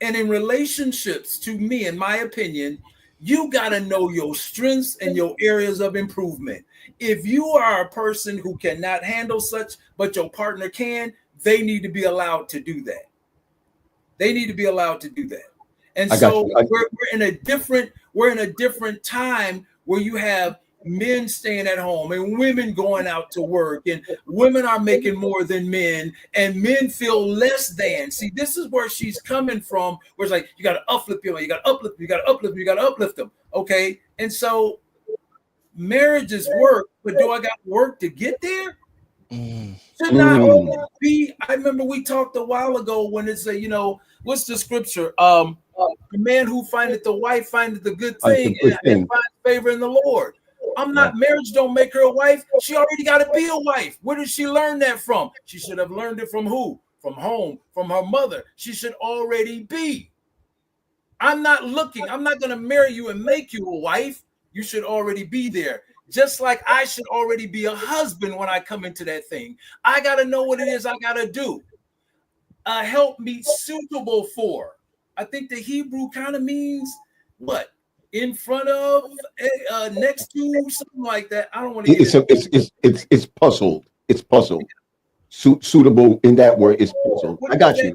S5: And in relationships, to me, in my opinion, you got to know your strengths and your areas of improvement. If you are a person who cannot handle such, but your partner can, they need to be allowed to do that. They need to be allowed to do that. And so we're in a different time where you have men staying at home and women going out to work, and women are making more than men, and men feel less than. See, this is where she's coming from, where it's like, you got to uplift people, you got to uplift, you got to uplift, you got to uplift them. Okay. And so marriages work, but do I got work to get there? Should not always be. I remember we talked a while ago when it's what's the scripture? The man who findeth the wife findeth the good thing and finds favor in the Lord. I'm not, marriage don't make her a wife. She already got to be a wife. Where did she learn that from? She should have learned it from who? From home, from her mother. She should already be. I'm not going to marry you and make you a wife. You should already be there. Just like I should already be a husband when I come into that thing. I got to know what it is I got to do. Help me suitable for. I think the Hebrew kind of means what? In front of, next to, something like that. I don't want to.
S2: It's puzzled. It's puzzled. Suitable in that word is puzzled. I got you.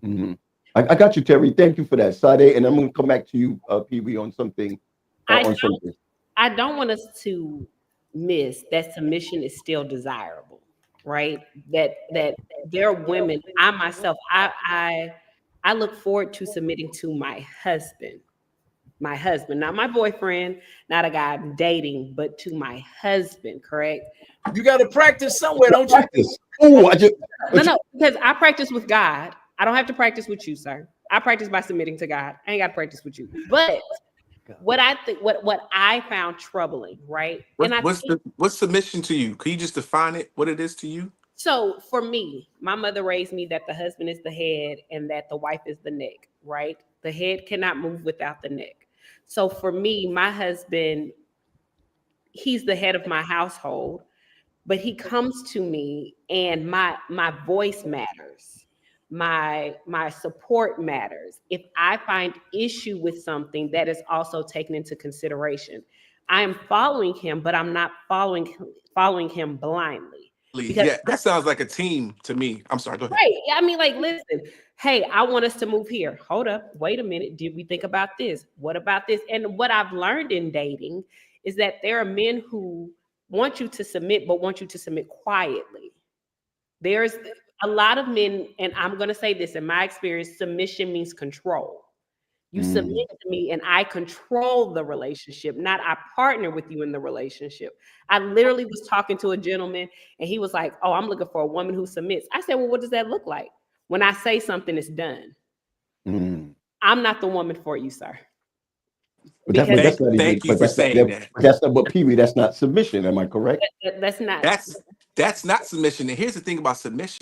S2: Mm-hmm. I got you, Terry. Thank you for that, Sade. And I'm going to come back to you, Pee Wee, on something.
S9: I don't want us to miss that submission is still desirable, right? That there are women. I myself, I look forward to submitting to my husband, not my boyfriend, not a guy I'm dating, but to my husband. Correct?
S5: You got to practice somewhere, don't you?
S9: No, because I practice with God. I don't have to practice with you, sir. I practice by submitting to God. I ain't got to practice with you. But what I think, what I found troubling, right?
S11: What's submission to you? Can you just define it? What it is to you?
S9: So for me, my mother raised me that the husband is the head and that the wife is the neck, right? The head cannot move without the neck. So for me, my husband, he's the head of my household, but he comes to me and my voice matters. My support matters. If I find issue with something, that is also taken into consideration. I am following him, but I'm not following him blindly.
S11: Because yeah, that sounds like a team to me. I'm sorry, go ahead.
S9: Right. I mean, like, listen, hey, I want us to move here. Hold up, wait a minute. Did we think about this? What about this? And what I've learned in dating is that there are men who want you to submit, but want you to submit quietly. There's a lot of men, and I'm going to say this in my experience, submission means control. You submit to me and I control the relationship, not I partner with you in the relationship. I literally was talking to a gentleman and he was like, oh, I'm looking for a woman who submits. I said, well, what does that look like? When I say something, it's done. I'm not the woman for you, sir.
S2: But thank you for saying that. That's not, but Pee-wee, that's not submission. Am I correct?
S9: That's not.
S11: That's not submission. And here's the thing about submission.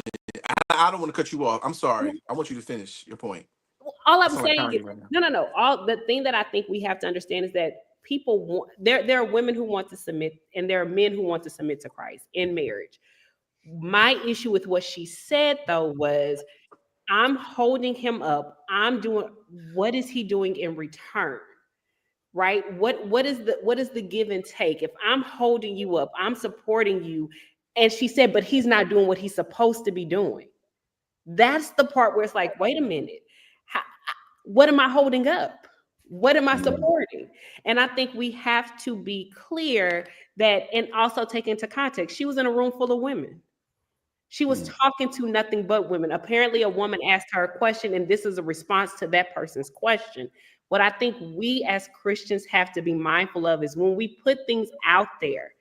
S11: I don't want to cut you off. I'm sorry. I want you to finish your point.
S9: All I'm saying is, no. All the thing that I think we have to understand is that people want, there are women who want to submit and there are men who want to submit to Christ in marriage. My issue with what she said though was, I'm holding him up. I'm doing, what is he doing in return? Right? What is the give and take? If I'm holding you up, I'm supporting you. And she said, but he's not doing what he's supposed to be doing. That's the part where it's like, wait a minute. What am I holding up? What am I supporting? And I think we have to be clear that, and also take into context, she was in a room full of women. She was talking to nothing but women. Apparently a woman asked her a question and this is a response to that person's question. What I think we as Christians have to be mindful of is when we put things out there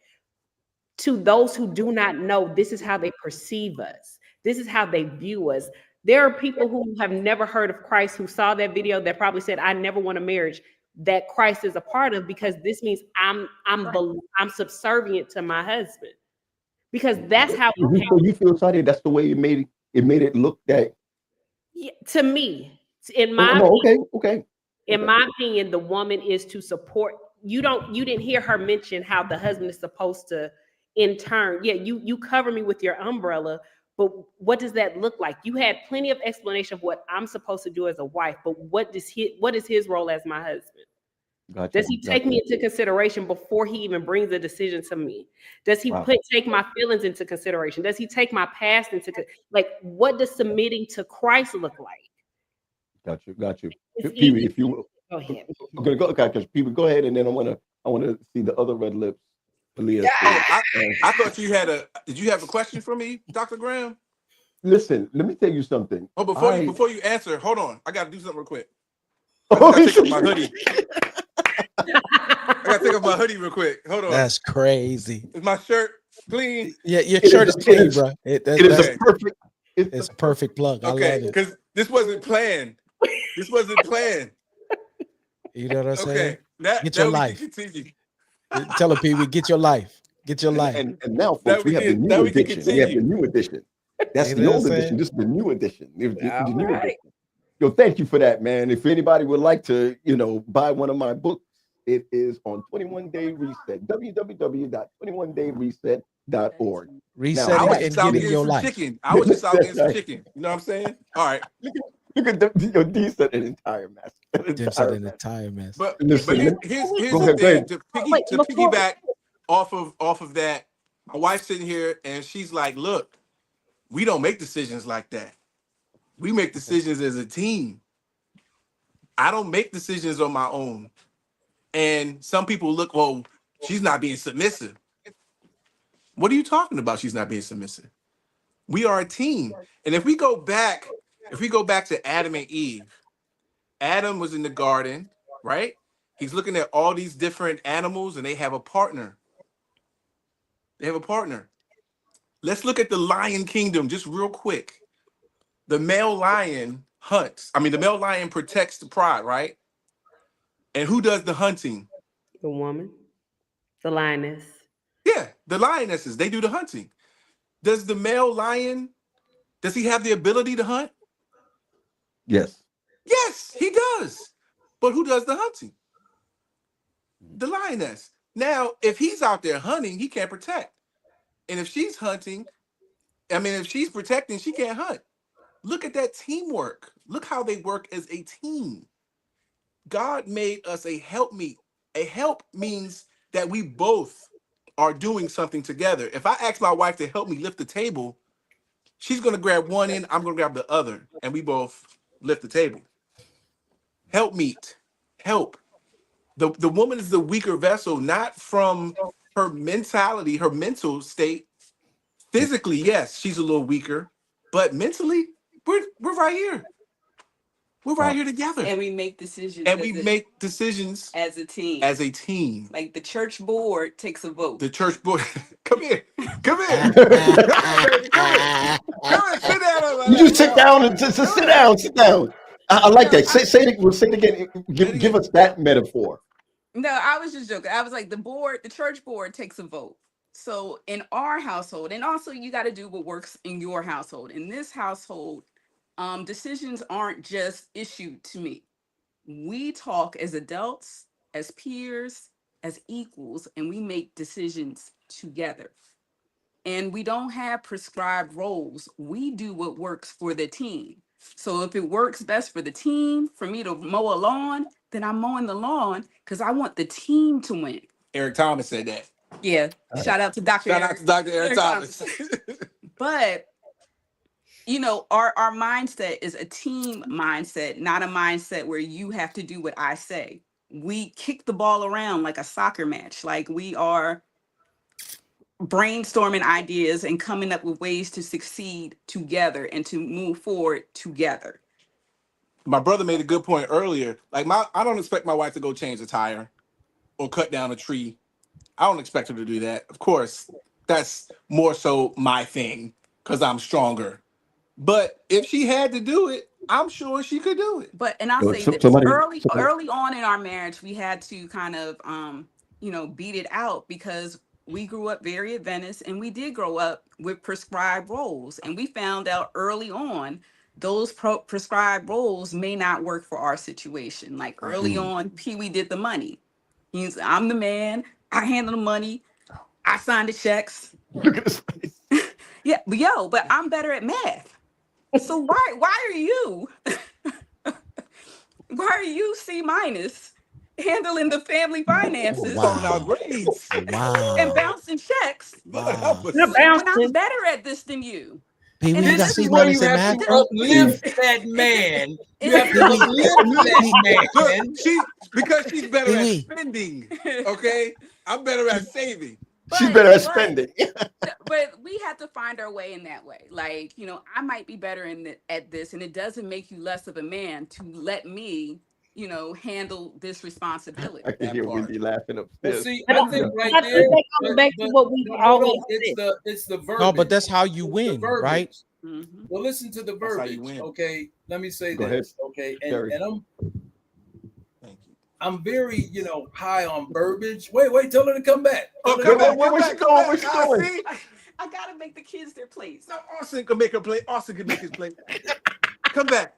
S9: to those who do not know, this is how they perceive us. This is how they view us. There are people who have never heard of Christ who saw that video that probably said, I never want a marriage that Christ is a part of, because this means I'm subservient to my husband. Because that's how
S2: you feel sorry. That's the way it made it look that.
S9: Yeah, to me, in my
S2: okay.
S9: In my opinion, the woman is to support. You didn't hear her mention how the husband is supposed to, in turn. Yeah, you cover me with your umbrella, but what does that look like? You had plenty of explanation of what I'm supposed to do as a wife, but what is his role as my husband? Gotcha, does he take me into consideration before he even brings a decision to me? Does he take my feelings into consideration? Does he take my past into what does submitting to Christ look like?
S2: Got you. Pee-wee, if you
S9: go ahead.
S2: Okay, Pee-wee, go ahead, and then I want to see the other red lips.
S11: Yeah. I thought you had did you have a question for me, Dr. Graham?
S2: Listen, let me tell you something.
S11: Oh, before you answer, hold on. I got to do something real quick. I got to take off my hoodie. I got to take off my hoodie real quick. Hold on.
S4: That's crazy.
S11: Is my shirt clean?
S4: Yeah, your shirt is clean, bro.
S2: It's
S4: a perfect plug. I love it.
S11: Because this wasn't planned.
S4: You know what I'm saying?
S11: Okay.
S4: Get your life. Tell him, Pee-wee, get your life. Get your life.
S2: And now, folks, we have the new edition. We have the new edition. That's the old edition. This is the new edition. The new edition. Yo, thank you for that, man. If anybody would like to, buy one of my books, it is on 21 Day Reset. www.21dayreset.org.
S4: Reset and getting your life.
S11: I was just out getting some chicken. You know what I'm saying? All right.
S2: Look at D said an entire mess.
S4: An entire mess.
S11: But here's the thing. To piggyback off of that, my wife's sitting here and she's like, look, we don't make decisions like that. We make decisions as a team. I don't make decisions on my own. And some people look, well, she's not being submissive. What are you talking about? She's not being submissive. We are a team. And if we go back to Adam and Eve, Adam was in the garden, right? He's looking at all these different animals and they have a partner. Let's look at the lion kingdom just real quick. The male lion hunts. I mean, the male lion protects the pride, right? And who does the hunting?
S9: The woman, the lioness.
S11: Yeah, the lionesses. They do the hunting. Does the male lion, does he have the ability to hunt?
S2: Yes.
S11: Yes, he does. But who does the hunting? The lioness. Now, if he's out there hunting, he can't protect. And if she's hunting, I mean, if she's protecting, she can't hunt. Look at that teamwork. Look how they work as a team. God made us a helpmeet. A help means that we both are doing something together. If I ask my wife to help me lift the table, she's going to grab one end, I'm going to grab the other, and we both lift the table. Helpmeet. Help. The woman is the weaker vessel, not from her mentality, her mental state. Physically, yes, she's a little weaker, but mentally, we're right here. We're right here together.
S10: And we make decisions.
S11: And we make decisions
S10: as a team.
S11: As a team.
S10: Like the church board takes a vote.
S11: The church board. Come here. Come here. Come here. Sit down.
S2: You just sit down and just sit down. Sit down. I like that. Say it again. Give us that metaphor.
S10: No, I was just joking. I was like, the church board takes a vote. So in our household, and also you got to do what works in your household. In this household, decisions aren't just issued to me. We talk as adults, as peers, as equals, and we make decisions together. And we don't have prescribed roles. We do what works for the team. So if it works best for the team, for me to mow a lawn, then I'm mowing the lawn because I want the team to win.
S11: Eric Thomas said that.
S10: Yeah. Shout out to Dr.
S11: Shout out to Dr. Eric Thomas.
S10: But you know, our mindset is a team mindset, not a mindset where you have to do what I say. We kick the ball around like a soccer match. Like we are brainstorming ideas and coming up with ways to succeed together and to move forward together.
S11: My brother made a good point earlier. Like I don't expect my wife to go change a tire or cut down a tree. I don't expect her to do that. Of course, that's more so my thing because I'm stronger. But if she had to do it, I'm sure she could do it.
S10: But and I'll say that early on in our marriage, we had to kind of beat it out because we grew up very Adventist and we did grow up with prescribed roles. And we found out early on those prescribed roles may not work for our situation. Like early on, Pee Wee did the money. I'm the man. I handle the money. I sign the checks.
S2: Look at his face.
S10: Yeah, but I'm better at math. So why are you C- handling the family finances? And bouncing checks?
S9: Wow.
S10: When I'm better at this than you.
S4: And
S5: this is where you have to uplift that man. You have to uplift that man.
S11: Because she's better at spending. Okay, I'm better at saving.
S2: She's better at spending.
S10: But we have to find our way in that way. Like, I might be better at this, and it doesn't make you less of a man to let me, handle this responsibility.
S2: I can hear Wendy laughing upstairs.
S5: Well, see, I think right there,
S9: back to what we always
S5: it's the verbiage.
S4: No, but that's how you win, right?
S10: Mm-hmm.
S5: Well, listen to the verbiage. Okay, let me say this. Okay, and I'm very, high on verbiage. Wait, tell her to come back.
S2: Where's she going?
S10: I gotta make the kids their plates.
S11: No, Austin can make a plate. Austin can make his plate. Come back.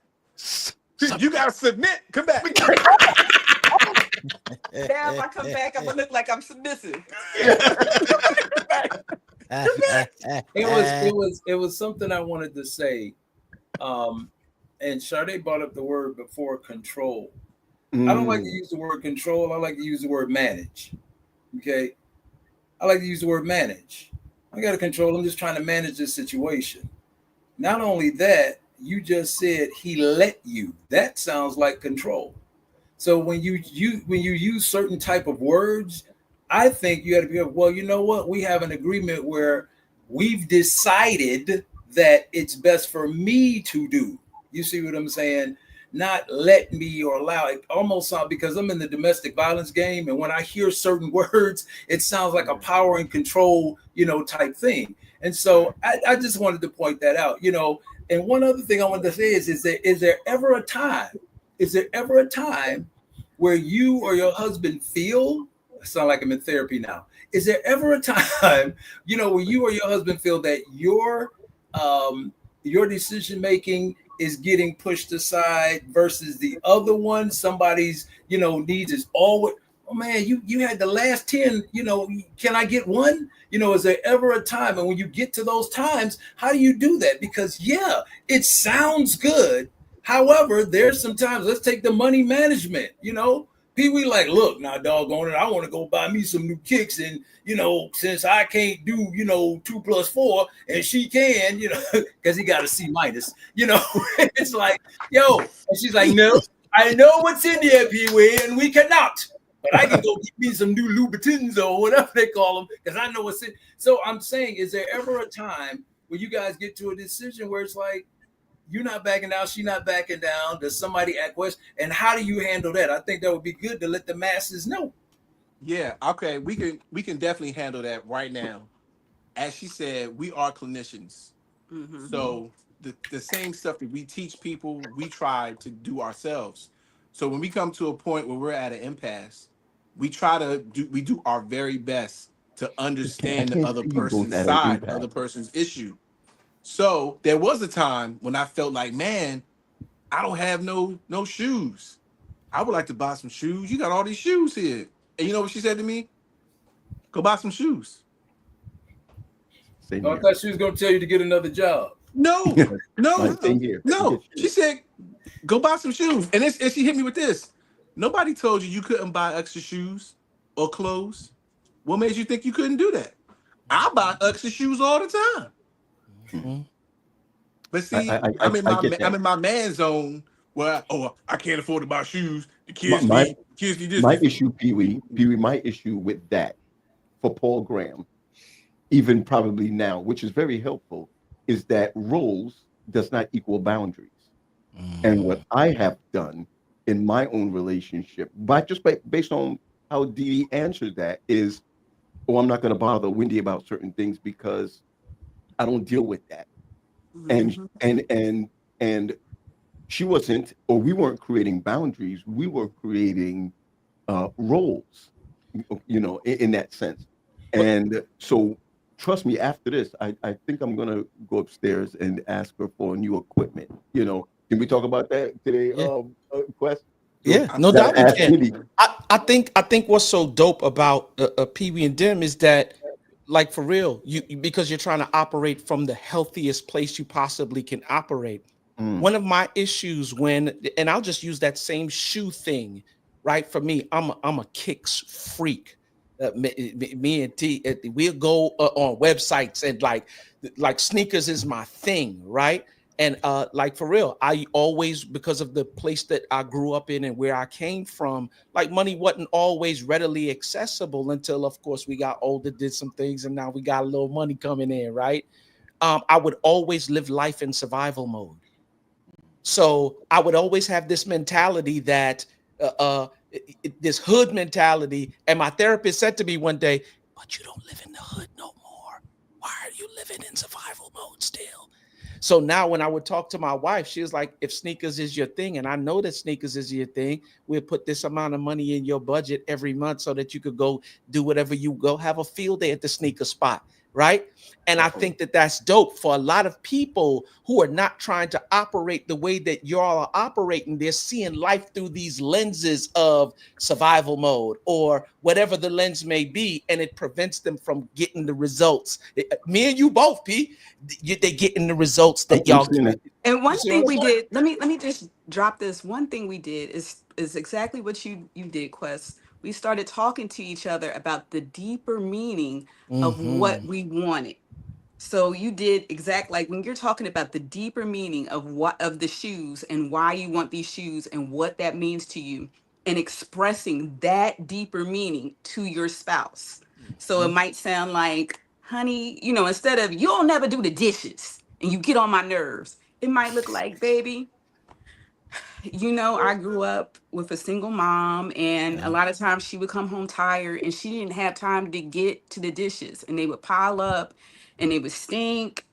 S11: You gotta submit. Come back.
S10: Now if I come back, I'm gonna look like I'm submissive.
S5: It was something I wanted to say. And Sade brought up the word before, control. I don't like to use the word control. I like to use the word manage. Okay. I like to use the word manage. I got to control. I'm just trying to manage this situation. Not only that, you just said he let you. That sounds like control. So when you use certain type of words, I think you got to be, well, you know what? We have an agreement where we've decided that it's best for me to do. You see what I'm saying? Not let me or allow it. Almost sound, because I'm in the domestic violence game, and when I hear certain words, it sounds like a power and control, type thing. And so I just wanted to point that out. And one other thing I wanted to say is there ever a time? Is there ever a time where you or your husband feel? I sound like I'm in therapy now. Is there ever a time, where you or your husband feel that your decision making is getting pushed aside versus the other one? Somebody's, needs is always, oh man, you had the last 10, can I get one? Is there ever a time? And when you get to those times, how do you do that? Because it sounds good. However, there's sometimes, let's take the money management, Pee-wee like, look, now doggone it, I want to go buy me some new kicks. And, since I can't do, 2 + 4 and she can, because he got a C-, it's like, yo, and she's like, no, I know what's in there, Pee-wee, and we cannot. But I can go get me some new Louboutins or whatever they call them, because I know what's in. So I'm saying, is there ever a time where you guys get to a decision where it's like, you're not backing down, she's not backing down? Does somebody acquiesce? And how do you handle that? I think that would be good to let the masses know.
S11: Yeah, okay, we can definitely handle that right now. As she said, we are clinicians. Mm-hmm. So the same stuff that we teach people, we try to do ourselves. So when we come to a point where we're at an impasse, we do our very best to understand the other person's side, the other person's issue. So there was a time when I felt like, man, I don't have no shoes. I would like to buy some shoes. You got all these shoes here. And you know what she said to me? Go buy some shoes.
S5: I thought she was going to tell you to get another job.
S11: No. She said, go buy some shoes. And she hit me with this. Nobody told you couldn't buy extra shoes or clothes. What made you think you couldn't do that? I buy extra shoes all the time. Mm-hmm. But see, I'm in my man zone where I can't afford to buy shoes. The kids need this.
S2: My issue, Pee-wee, my issue with that for Paul Graham, even probably now, which is very helpful, is that roles does not equal boundaries. Mm-hmm. And what I have done in my own relationship, based on how Dee answered that, is, I'm not going to bother Wendy about certain things because I don't deal with that. Mm-hmm. And she wasn't, or we weren't creating boundaries. We were creating roles, in that sense. And so, trust me, after this, I think I'm going to go upstairs and ask her for new equipment. Can we talk about that today, Quest?
S4: Yeah, no doubt we can. I think what's so dope about Pee-wee and Dim is that, like, for real, because you're trying to operate from the healthiest place you possibly can operate. One of my issues and I'll just use that same shoe thing, right? For me, I'm a kicks freak. Me and T, we'll go on websites and like sneakers is my thing, right? And like, for real, I always, because of the place that I grew up in and where I came from, like, money wasn't always readily accessible until, of course, we got older, did some things, and now we got a little money coming in, right? I would always live life in survival mode. So I would always have this mentality that this hood mentality. And my therapist said to me one day, but you don't live in the hood no more. Why are you living in survival mode still? So now when I would talk to my wife, she was like, if sneakers is your thing, and I know that sneakers is your thing, we'll put this amount of money in your budget every month so that you could go do whatever you go have a field day at the sneaker spot. Right. And I think that that's dope for a lot of people who are not trying to operate the way that y'all are operating. They're seeing life through these lenses of survival mode or whatever the lens may be. And it prevents them from getting the results. Me and you both, P, they're getting the results that y'all get.
S10: And one thing we did, let me just drop this. One thing we did is exactly what you did, Quest. We started talking to each other about the deeper meaning of what we wanted. So you did like when you're talking about the deeper meaning of the shoes and why you want these shoes and what that means to you, and expressing that deeper meaning to your spouse. So it might sound like, honey, instead of you'll never do the dishes and you get on my nerves, it might look like, baby, I grew up with a single mom, and a lot of times she would come home tired and she didn't have time to get to the dishes, and they would pile up and they would stink.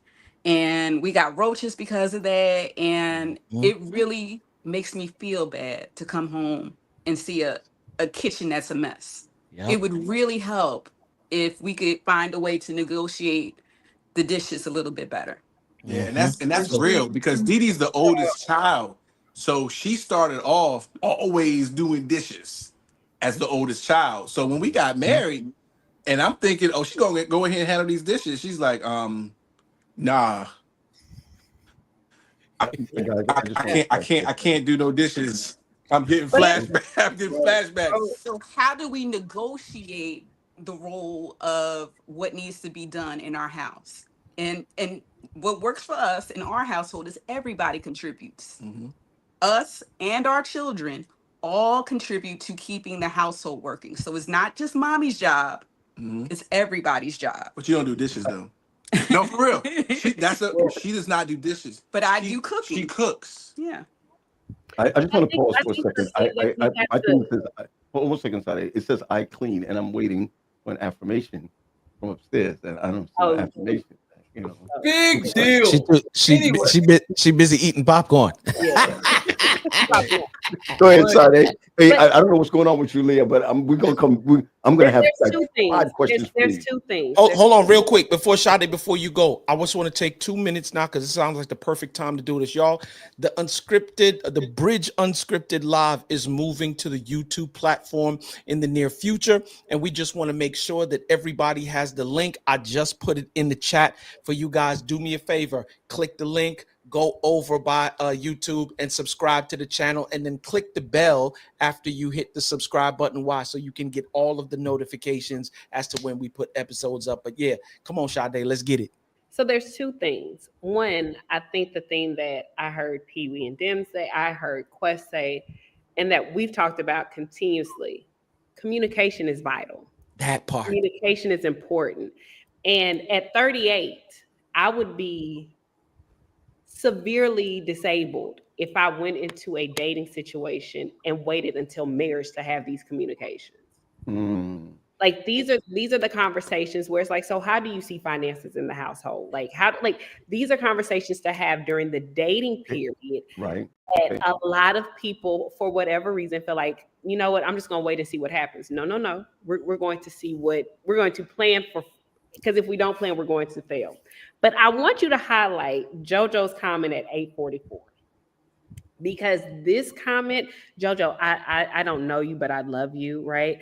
S10: and we got roaches because of that. And it really makes me feel bad to come home and see a kitchen that's a mess.
S4: Yep.
S10: It would really help if we could find a way to negotiate the dishes a little bit better.
S11: Yeah, and that's real, because Dee Dee's the oldest child. So she started off always doing dishes as the oldest child. So when we got married, and I'm thinking, oh, she's gonna go ahead and handle these dishes. She's like, nah. I can't do no dishes. I'm getting flashbacks.
S10: So how do we negotiate the role of what needs to be done in our house? And what works for us in our household is everybody contributes. Us and our children all contribute to keeping the household working. So it's not just mommy's job, it's everybody's job.
S11: But you don't do dishes though. No, for real. She does not do dishes.
S10: But I do cooking.
S11: She cooks.
S10: Yeah.
S2: I just want to pause for a second. I think it says, hold on a second, Sade. It says I clean, and I'm waiting for an affirmation from upstairs, and I don't see an affirmation. You know,
S5: big deal.
S4: She busy eating popcorn.
S5: Yeah.
S2: Go ahead, Sade. Hey, I don't know what's going on with you, Leah, but I'm gonna have like 5 questions.
S9: There's two things.
S4: Oh, hold on, real quick before Sade, before you go, I just want to take 2 minutes now because it sounds like the perfect time to do this, y'all. The Bridge Unscripted Live is moving to the YouTube platform in the near future, and we just want to make sure that everybody has the link. I just put it in the chat for you guys. Do me a favor, click the link. Go over by YouTube and subscribe to the channel, and then click the bell after you hit the subscribe button. Why? So you can get all of the notifications as to when we put episodes up. But yeah, come on, Sade, let's get it.
S9: So there's 2 things. One, I think the thing that I heard Pee Wee and Dim say, I heard Quest say, and that we've talked about continuously, communication is vital.
S4: That part.
S9: Communication is important. And at 38, I would be severely disabled if I went into a dating situation and waited until marriage to have these communications. Like these are the conversations where it's like, so how do you see finances in the household? Like these are conversations to have during the dating period.
S2: Right.
S9: And a lot of people, for whatever reason, feel like, you know what, I'm just gonna wait and see what happens. No. We're going to see we're going to plan for, because if we don't plan, we're going to fail. But I want you to highlight JoJo's comment at 8:44. Because this comment, JoJo, I don't know you, but I love you, right?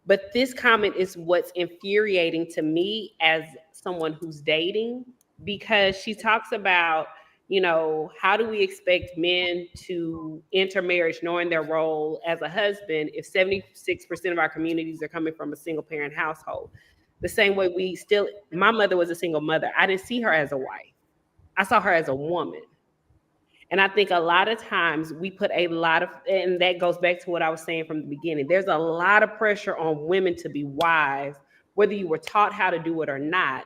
S9: But this comment is what's infuriating to me as someone who's dating, because she talks about, you know, how do we expect men to enter marriage knowing their role as a husband if 76% of our communities are coming from a single parent household? The same way my mother was a single mother. I didn't see her as a wife. I saw her as a woman. And I think a lot of times we put and that goes back to what I was saying from the beginning. There's a lot of pressure on women to be wives, whether you were taught how to do it or not,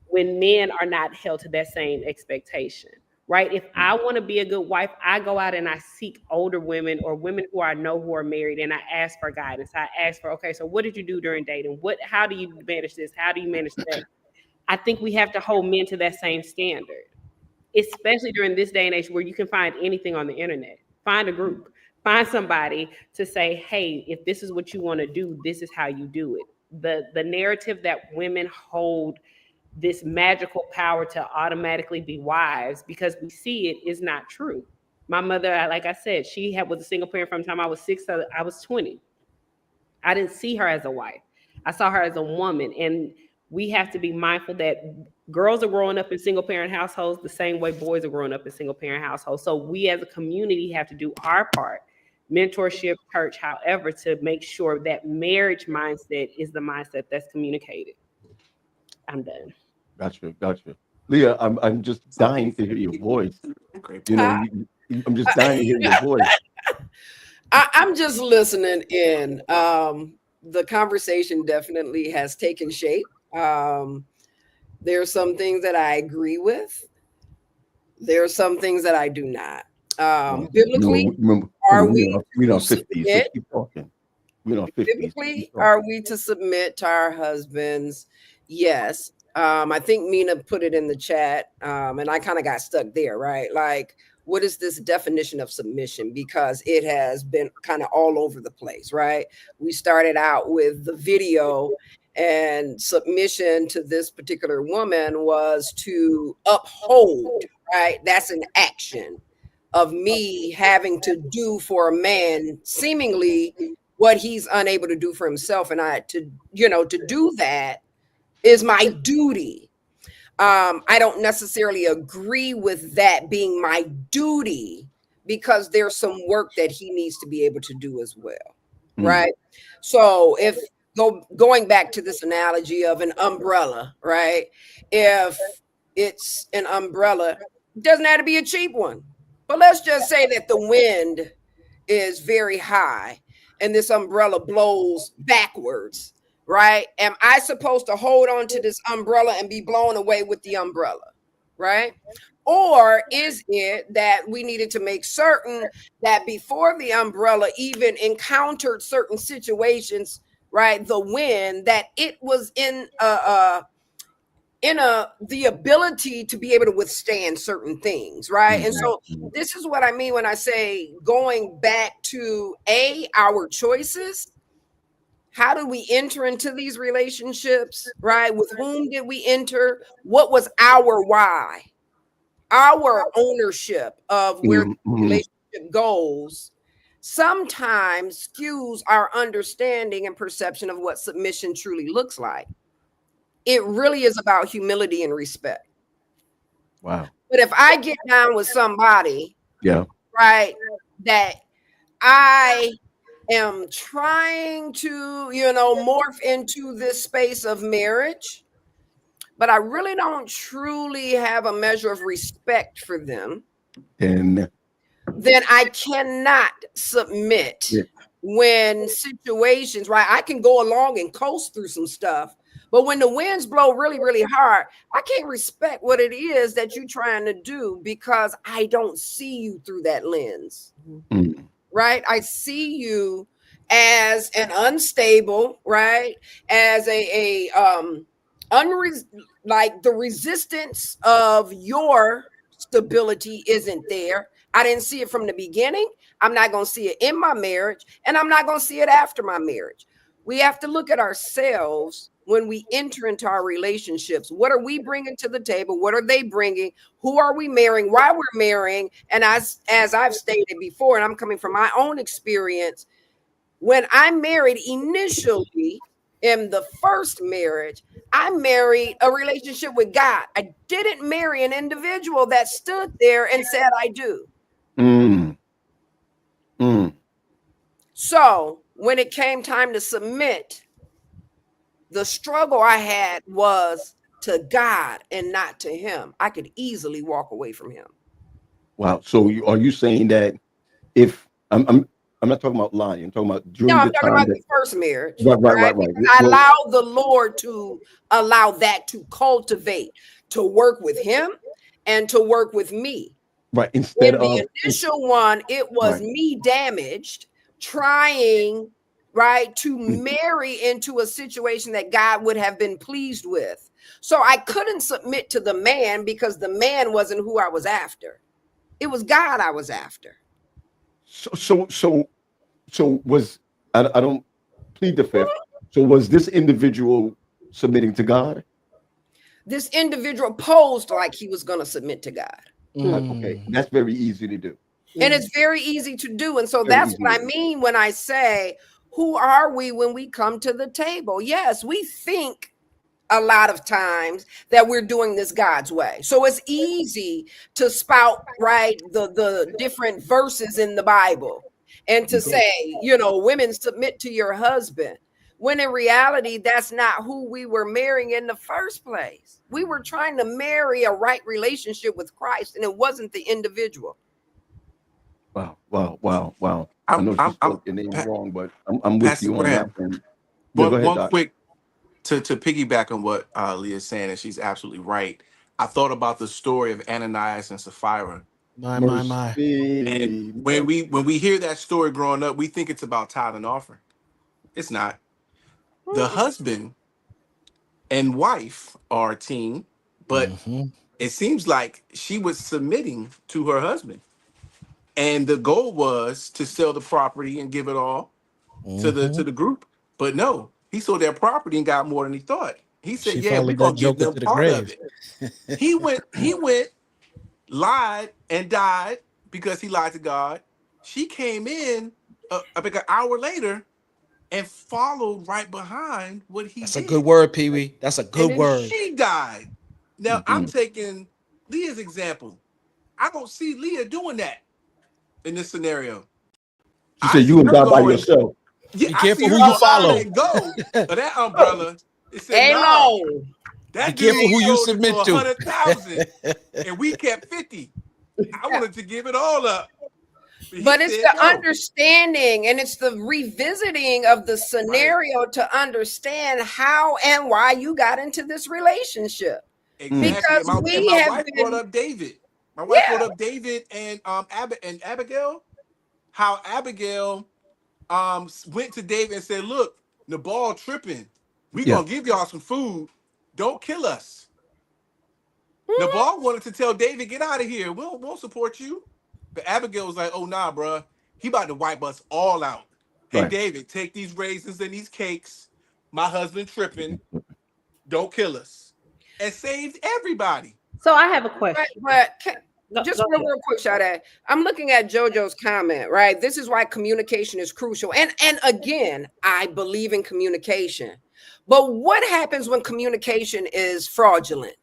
S9: when men are not held to that same expectation, right? If I want to be a good wife, I go out and I seek older women or women who I know who are married, and I ask for guidance. I ask for, okay, so what did you do during dating? How do you manage this? How do you manage that? I think we have to hold men to that same standard, especially during this day and age where you can find anything on the internet. Find a group, find somebody to say, hey, if this is what you want to do, this is how you do it. The narrative that women hold this magical power to automatically be wives because we see it is not true. My mother, like I said, was a single parent from the time I was 6 to I was 20. I didn't see her as a wife. I saw her as a woman. And we have to be mindful that girls are growing up in single parent households the same way boys are growing up in single parent households. So we as a community have to do our part, mentorship, church, however, to make sure that marriage mindset is the mindset that's communicated. I'm done.
S2: Gotcha. Leah, I'm just dying to hear your voice. You know, I'm just dying to hear your voice.
S7: I'm just listening in. The conversation definitely has taken shape. There are some things that I agree with. There are some things that I do not. Biblically, are we to submit? Biblically, are we to submit to our husbands? Yes. I think Mina put it in the chat, and I kind of got stuck there, right? Like, what is this definition of submission? Because it has been kind of all over the place, right? We started out with the video, and submission to this particular woman was to uphold, right? That's an action of me having to do for a man seemingly what he's unable to do for himself. And to do that is my duty. I don't necessarily agree with that being my duty, because there's some work that he needs to be able to do as well. Right. So if going back to this analogy of an umbrella, right? If it's an umbrella, it doesn't have to be a cheap one. But let's just say that the wind is very high and this umbrella blows backwards, right? Am I supposed to hold on to this umbrella and be blown away with the umbrella, right? Or is it that we needed to make certain that before the umbrella even encountered certain situations, right, the wind, that it was in the ability to be able to withstand certain things, right? And so this is what I mean when I say going back to our choices. How do we enter into these relationships, right? With whom did we enter? What was our why? Our ownership of where the relationship goes sometimes skews our understanding and perception of what submission truly looks like. It really is about humility and respect.
S2: Wow.
S7: But if I get down with somebody, right, that I am trying to, morph into this space of marriage, but I really don't truly have a measure of respect for them, then I cannot submit when situations, right? I can go along and coast through some stuff, but when the winds blow really, really hard, I can't respect what it is that you're trying to do because I don't see you through that lens, right? I see you as an unstable, right? As like the resistance of your stability isn't there. I didn't see it from the beginning. I'm not going to see it in my marriage, and I'm not going to see it after my marriage. We have to look at ourselves when we enter into our relationships. What are we bringing to the table? What are they bringing? Who are we marrying? Why we're marrying? And as I've stated before, and I'm coming from my own experience, when I married initially in the first marriage, I married a relationship with God. I didn't marry an individual that stood there and said, I do. So when it came time to submit, the struggle I had was to God and not to him. I could easily walk away from him.
S2: Wow. So are you saying that if I'm not talking about lying, I'm talking about during
S7: I'm
S2: the
S7: talking
S2: time
S7: about
S2: that,
S7: the first marriage.
S2: Right.
S7: I allow the Lord to allow that to cultivate, to work with him and to work with me.
S2: Right.
S7: Instead of the initial one, it was me damaged, trying, right, to marry into a situation that God would have been pleased with. So I couldn't submit to the man because the man wasn't who I was after. It was God I was after.
S2: So was I don't plead the fifth. So was this individual submitting to God?
S7: This individual posed like he was going to submit to God.
S2: Okay, that's very easy to do.
S7: And it's very easy to do. And so that's what I mean when I say, who are we when we come to the table? Yes, we think a lot of times that we're doing this God's way. So it's easy to spout, right, the different verses in the Bible and to say, women submit to your husband, when in reality, that's not who we were marrying in the first place. We were trying to marry a right relationship with Christ, and it wasn't the individual.
S2: Wow. I know you spelled your name wrong, but I'm with you on that one.
S11: But one quick to piggyback on what Leah's saying, and she's absolutely right. I thought about the story of Ananias and Sapphira.
S4: My.
S11: And when we hear that story growing up, we think it's about tithe and offering. It's not. The husband and wife are a team, but it seems like she was submitting to her husband. And the goal was to sell the property and give it all to the group. But no, he sold that property and got more than he thought. He said,
S4: She
S11: "Yeah, we're
S4: followed that
S11: gonna give
S4: joker
S11: them
S4: to the
S11: part of
S4: grave.
S11: it." He went, lied and died because he lied to God. She came in like an hour later and followed right behind what he
S4: That's a
S11: did.
S4: good word, Pee Wee. That's a
S11: And
S4: good
S11: then
S4: word.
S11: she died. Now I'm taking Leah's example. I don't see Leah doing that in this scenario.
S2: She
S11: I
S2: said, "You
S11: see
S2: and
S11: her
S2: God by
S11: going,
S2: yourself."
S11: yeah,
S4: Be
S11: I see
S4: careful who
S11: her
S4: you
S11: going, I'm
S4: follow.
S11: letting go of that umbrella. It said,
S7: Hey,
S11: nah,
S7: low.
S4: Be
S11: that
S4: careful
S11: dude
S4: who you
S11: sold it
S4: submit
S11: for
S4: to.
S11: 100,000 and we kept 50. I wanted to give it all up. But he
S7: But it's
S11: said
S7: the
S11: no.
S7: understanding and it's the revisiting of the scenario to understand how and why you got into this relationship.
S11: Exactly.
S7: Because
S11: And
S7: we
S11: my
S7: have
S11: wife brought
S7: been,
S11: up David. My wife brought
S7: yeah.
S11: up David and Abigail. How Abigail went to David and said, "Look, Nabal tripping. We
S2: Yeah.
S11: gonna give y'all some food. Don't kill us."
S7: Hmm?
S11: Nabal wanted to tell David, "Get out of here. We'll support you." But Abigail was like, "Oh nah, bruh. He about to wipe us all out. Hey
S2: Right.
S11: David, take these raisins and these cakes. My husband tripping. Don't kill us." And saved everybody.
S9: So I have a question.
S7: Just real quick, Sade. I'm looking at JoJo's comment, right? This is why communication is crucial. And again, I believe in communication. But what happens when communication is fraudulent?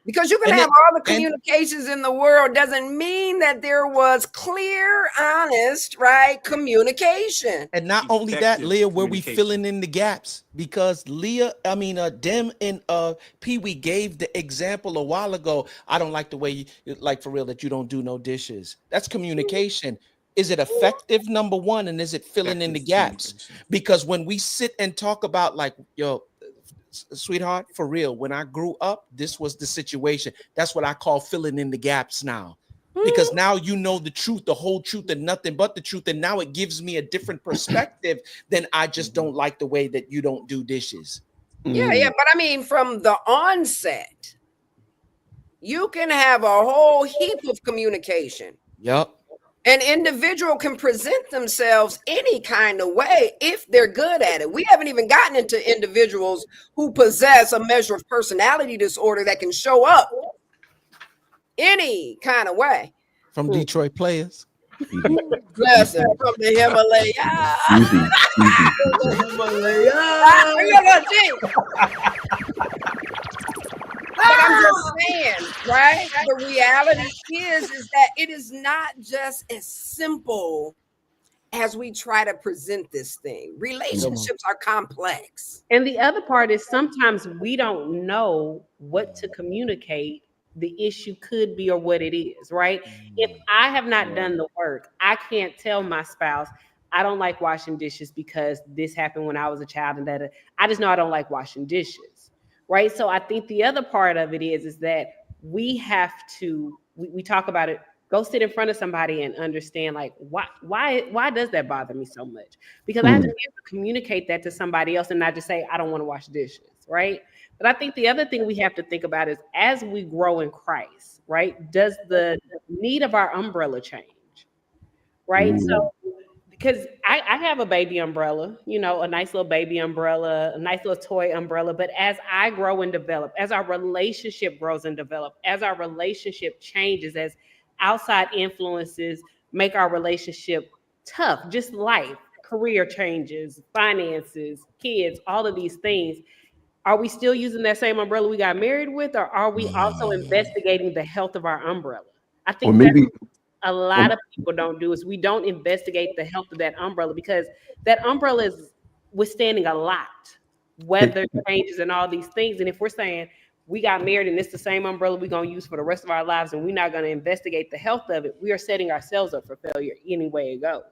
S7: Because you can have all the communications in the world doesn't mean that there was clear, honest, right, communication.
S4: And not only that, Leah, where we filling in the gaps, because Dem and Pee Wee gave the example a while ago. I don't like the way like for real, that you don't do no dishes. That's communication. Is it effective, number one, and is it filling in the gaps? Because when we sit and talk about like, yo, sweetheart, for real, when I grew up, this was the situation. That's what I call filling in the gaps now. Because now you know the truth, the whole truth, and nothing but the truth. And now it gives me a different perspective than I just don't like the way that you don't do dishes.
S7: Yeah, but I mean, from the onset, you can have a whole heap of communication.
S4: Yep.
S7: An individual can present themselves any kind of way if they're good at it. We haven't even gotten into individuals who possess a measure of personality disorder that can show up any kind of way.
S4: From Detroit players.
S7: Blessing from the Himalaya. But I'm just saying, right? The reality is that it is not just as simple as we try to present this thing. Relationships are complex.
S9: And the other part is sometimes we don't know what to communicate. The issue could be or what it is, right? If I have not done the work, I can't tell my spouse, I don't like washing dishes because this happened when I was a child and that I just know I don't like washing dishes, right? So I think the other part of it is that we have to, we talk about it, go sit in front of somebody and understand like why does that bother me so much? Because I have to be able to communicate that to somebody else and not just say I don't want to wash dishes, right? But I think the other thing we have to think about is as we grow in Christ, right? Does the need of our umbrella change? Right? So because I have a baby umbrella, you know, a nice little baby umbrella, a nice little toy umbrella. But as I grow and develop, as our relationship grows and develop, as our relationship changes, as outside influences make our relationship tough, just life, career changes, finances, kids, all of these things. Are we still using that same umbrella we got married with, or are we also investigating the health of our umbrella? I think that's a lot of people don't do is we don't investigate the health of that umbrella because that umbrella is withstanding a lot, weather changes and all these things. And if we're saying we got married and it's the same umbrella we're going to use for the rest of our lives and we're not going to investigate the health of it, we are setting ourselves up for failure any way it goes.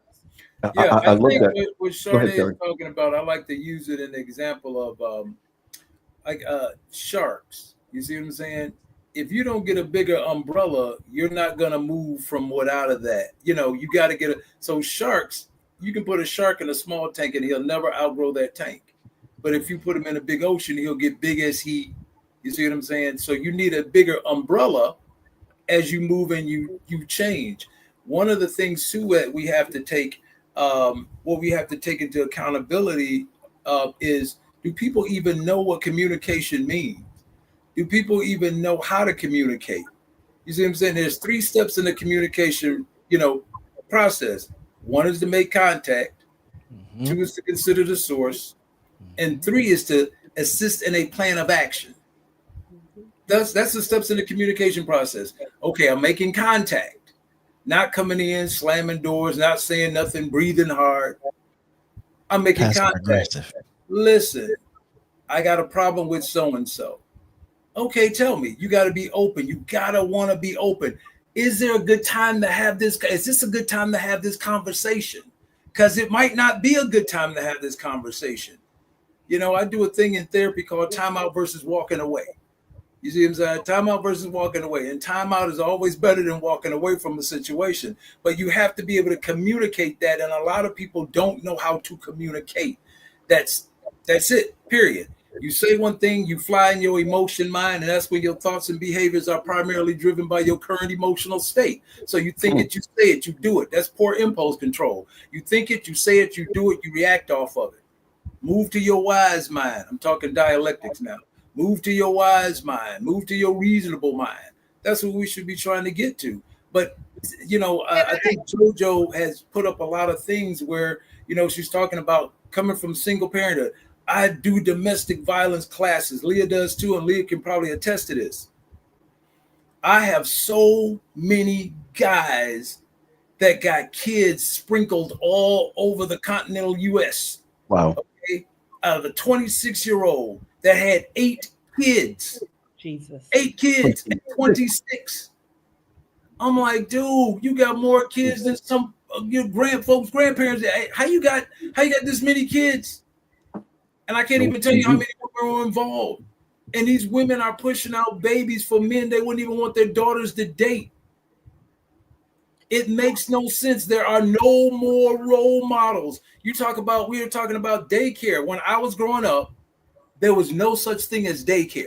S5: Yeah, I
S2: love
S5: think
S2: that.
S5: what Sade is talking about, I like to use it in the example of sharks. You see what I'm saying? If you don't get a bigger umbrella, you're not gonna move from out of that. You know, you got to get so sharks. You can put a shark in a small tank and he'll never outgrow that tank. but if you put him in a big ocean, he'll get big as he. You see what I'm saying? So you need a bigger umbrella as you move and you change. One of the things too that we have to take, what we have to take into accountability is, do people even know what communication means? Do people even know how to communicate? You see what I'm saying? There's 3 steps in the communication, process. 1 is to make contact. 2 is to consider the source. And 3 is to assist in a plan of action. That's the steps in the communication process. Okay, I'm making contact, not coming in, slamming doors, not saying nothing, breathing hard. I'm making contact. Listen, I got a problem with so-and-so. Okay, tell me. You got to be open. You got to want to be open. Is there a good time to have this? Is this a good time to have this conversation? Because it might not be a good time to have this conversation. I do a thing in therapy called timeout versus walking away. You see what I'm saying? Timeout versus walking away. And timeout is always better than walking away from a situation. But you have to be able to communicate that. And a lot of people don't know how to communicate. That's it, period. You say one thing, you fly in your emotion mind, and that's when your thoughts and behaviors are primarily driven by your current emotional state. So you think it, you say it, you do it. That's poor impulse control. You think it, you say it, you do it, you react off of it. Move to your wise mind. I'm talking dialectics now. Move to your wise mind. Move to your reasonable mind. That's what we should be trying to get to. But, I think JoJo has put up a lot of things where, she's talking about coming from single parenthood. I do domestic violence classes. Leah does too, and Leah can probably attest to this. I have so many guys that got kids sprinkled all over the continental U.S.
S2: Wow.
S5: Okay? Out of a 26-year-old that had 8 kids.
S9: Jesus.
S5: 8 kids at 26. I'm like, dude, you got more kids than some of your grandparents. How you got this many kids? And I can't even tell you how many women were involved. And these women are pushing out babies for men they wouldn't even want their daughters to date. It makes no sense. There are no more role models. We were talking about daycare. When I was growing up, there was no such thing as daycare.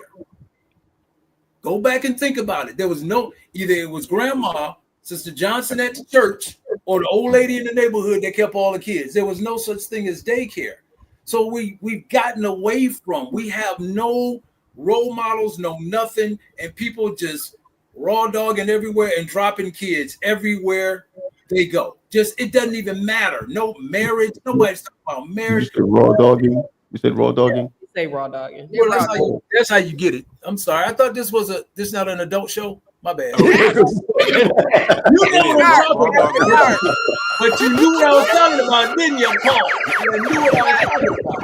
S5: Go back and think about it. There was either it was grandma, Sister Johnson at the church, or the old lady in the neighborhood that kept all the kids. There was no such thing as daycare. So we've gotten away from, we have no role models, no nothing, and people just raw dogging everywhere and dropping kids everywhere they go. It doesn't even matter. No marriage. Nobody's talking about marriage.
S2: You said raw dogging? You said raw dogging?
S9: Say raw dogging.
S5: Well, that's how you get it. I'm sorry. I thought this was this not an adult show. My bad.
S11: Oh,
S5: You know what I'm talking about. But you knew what I was talking about, didn't you, Paul? You knew what I was talking about.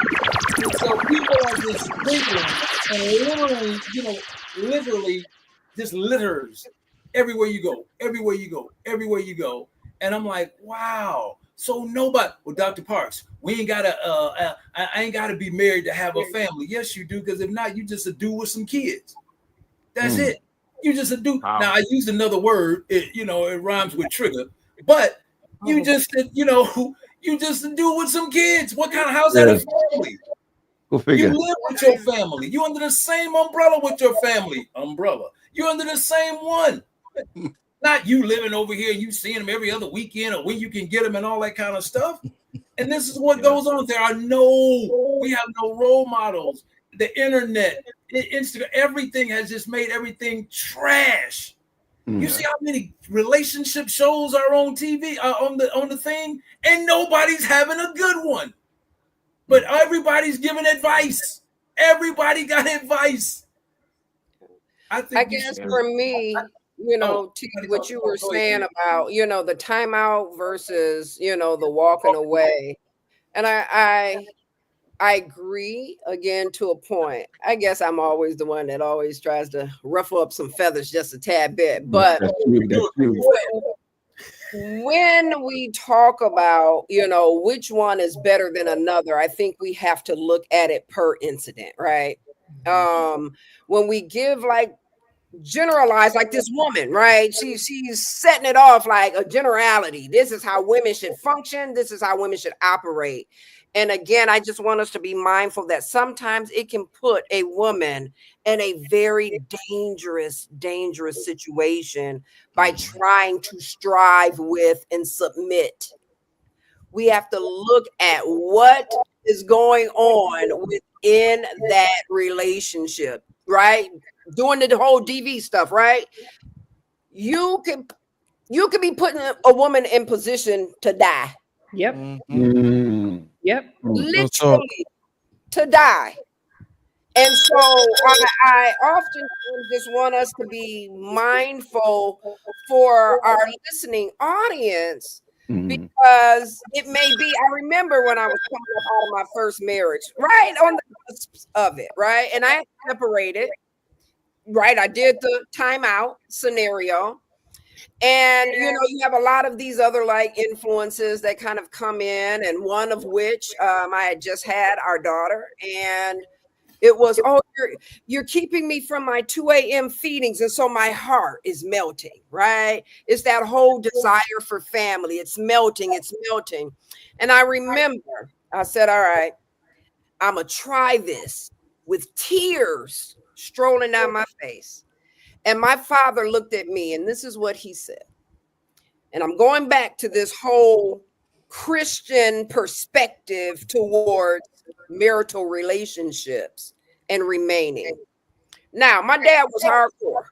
S5: And so people are just thinking and literally just litters everywhere you go, everywhere you go, everywhere you go. And I'm like, wow. So nobody, well, Dr. Parks, we ain't gotta, I ain't gotta be married to have a family. Yes, you do, because if not, you just a dude with some kids. That's it. You just a dude. Wow. Now I used another word, it rhymes with trigger, but you just, you just a dude with some kids. What kind of house that a family?
S2: Go figure.
S5: You live with your family. You under the same umbrella with your family. Umbrella. You're under the same one. Not you living over here and you seeing them every other weekend or when you can get them and all that kind of stuff. And this is what goes on. We have no role models. The internet, Instagram, everything has just made everything trash. You see how many relationship shows are on TV, on the thing, and nobody's having a good one. But everybody's giving advice. Everybody got advice.
S7: I guess for me, to what you were saying about, the timeout versus, the walking away. And I agree again to a point. I guess I'm always the one that always tries to ruffle up some feathers just a tad bit. But when we talk about, which one is better than another, I think we have to look at it per incident, right? When we give generalize like this woman, right? She's setting it off like a generality. This is how women should function. This is how women should operate. And again, I just want us to be mindful that sometimes it can put a woman in a very dangerous situation by trying to strive with and submit. We have to look at what is going on within that relationship, right? Doing the whole DV stuff, right? You can be putting a woman in position to die.
S9: Yep.
S2: Mm.
S9: Yep.
S7: Literally to die. And so I often just want us to be mindful for our listening audience, because it may be, I remember when I was coming up out of my first marriage, right on the cusp of it, right? And I separated, right? I did the timeout scenario. And, you know, you have a lot of these other like influences that kind of come in, and one of which I had just had our daughter, and it was, oh, you're keeping me from my 2 a.m. feedings. And so my heart is melting, right? It's that whole desire for family. It's melting. And I remember I said, all right, I'm going to try this, with tears strolling down my face. And my father looked at me, and this is what he said. And I'm going back to this whole Christian perspective towards marital relationships and remaining. Now, my dad was hardcore.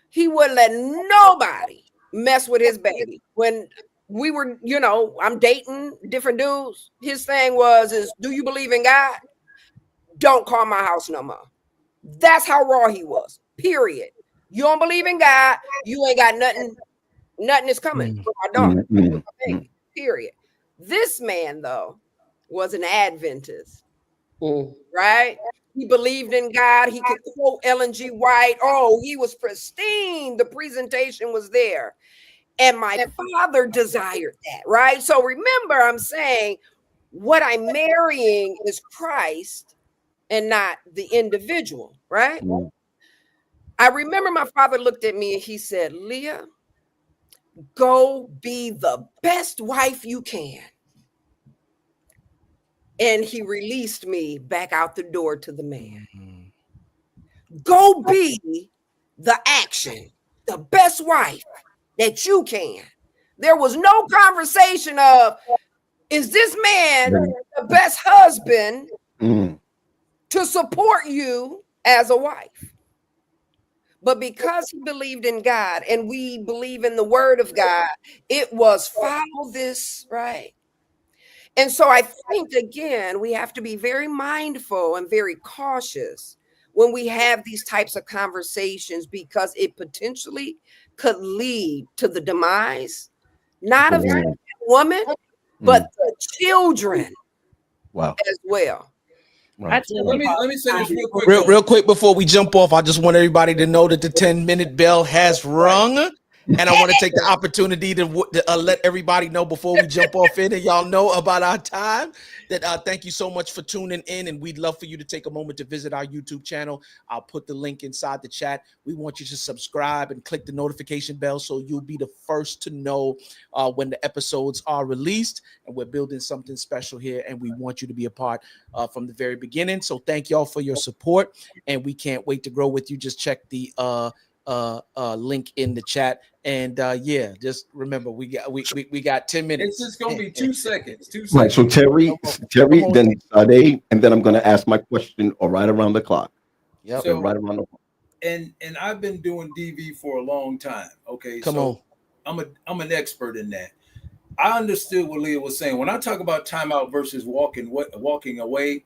S7: He wouldn't let nobody mess with his baby. When we were, you know, I'm dating different dudes, his thing is, do you believe in God? Don't call my house no more. That's how raw he was, period. You don't believe in God, you ain't got nothing is coming for my daughter, my baby, period. This man, though, was an Adventist, right? He believed in God. He could quote Ellen G. White. Oh, he was pristine. The presentation was there. And my father desired that, right? So remember, I'm saying what I'm marrying is Christ and not the individual, right? I remember my father looked at me and he said, Leah, go be the best wife you can. And he released me back out the door to the man. Go be the action, the best wife that you can. There was no conversation of, is this man the best husband to support you as a wife? But because he believed in God and we believe in the word of God, it was follow this, right? And so I think, again, we have to be very mindful and very cautious when we have these types of conversations, because it potentially could lead to the demise, not of the woman, but the children as well.
S2: Right.
S5: Let me say this real quick.
S4: Real quick before we jump off, I just want everybody to know that the 10-minute bell has rung. And I want to take the opportunity to let everybody know before we jump off in, and y'all know about our time, that thank you so much for tuning in. And we'd love for you to take a moment to visit our YouTube channel. I'll put the link inside the chat. We want you to subscribe and click the notification bell so you'll be the first to know when the episodes are released. And we're building something special here, and we want you to be a part from the very beginning. So thank y'all for your support, and we can't wait to grow with you. Just check the link in the chat, and yeah, just remember we got 10 minutes.
S5: It's just gonna be 2 seconds. 2 seconds.
S2: Right. So Terry, then Sade, and then I'm going to ask my question right around the clock.
S4: Yep.
S5: So,
S2: right around the clock.
S5: And I've been doing DV for a long time. Okay.
S4: Come on.
S5: I'm an expert in that. I understood what Leah was saying. When I talk about timeout versus walking away,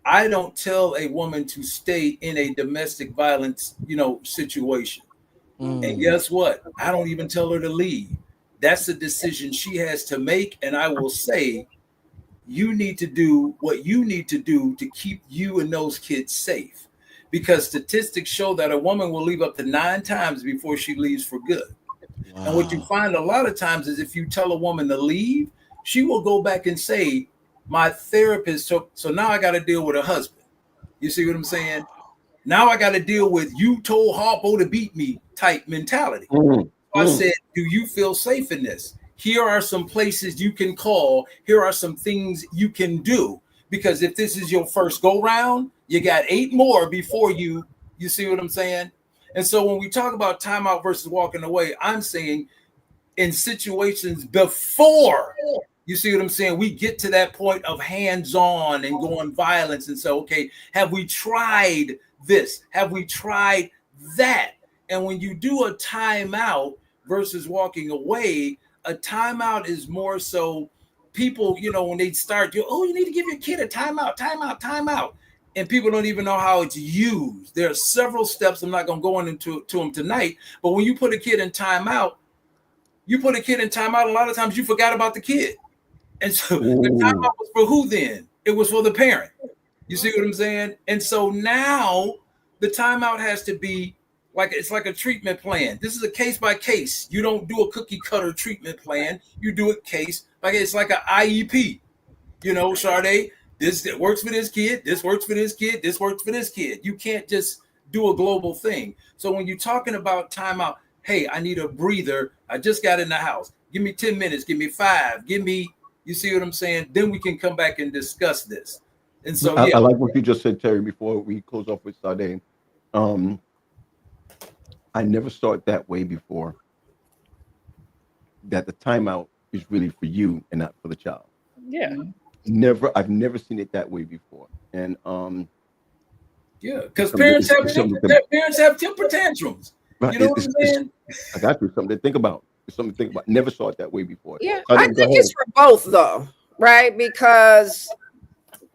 S5: I don't tell a woman to stay in a domestic violence, situation. And guess what? I don't even tell her to leave. That's a decision she has to make. And I will say, you need to do what you need to do to keep you and those kids safe. Because statistics show that a woman will leave up to 9 times before she leaves for good. Wow. And what you find a lot of times is if you tell a woman to leave, she will go back and say, my therapist, so now I got to deal with a husband. You see what I'm saying? Now I got to deal with you told Harpo to beat me type mentality. I said, do you feel safe in this? Here are some places you can call. Here are some things you can do. Because if this is your first go round, you got 8 more before you see what I'm saying? And so when we talk about timeout versus walking away, I'm saying in situations before, you see what I'm saying, we get to that point of hands-on and going violence and say, okay, have we tried this? Have we tried that? And when you do a timeout versus walking away, a timeout is more so people, when they start, you need to give your kid a timeout. And people don't even know how it's used. There are several steps. I'm not going to go into them tonight. But when you put a kid in timeout, a lot of times you forgot about the kid. And so the timeout was for who then? It was for the parent. You see what I'm saying? And so now the timeout has to be it's like a treatment plan. This is a case by case. You don't do a cookie cutter treatment plan. You do it case by case. It's like an IEP. Sade, this works for this kid. This works for this kid. This works for this kid. You can't just do a global thing. So when you're talking about timeout, hey, I need a breather. I just got in the house. Give me 10 minutes. Give me 5. You see what I'm saying? Then we can come back and discuss this. And so,
S2: I like what you just said, Terry, before we close off with Sade. I never saw it that way before, that the timeout is really for you and not for the child.
S9: Yeah.
S2: I've never seen it that way before. And
S5: because parents have temper tantrums.
S2: Right.
S5: You know what I'm saying?
S2: I got you. Something to think about. Something to think about. Never saw it that way before.
S7: Yeah, I think it's for both though, right? Because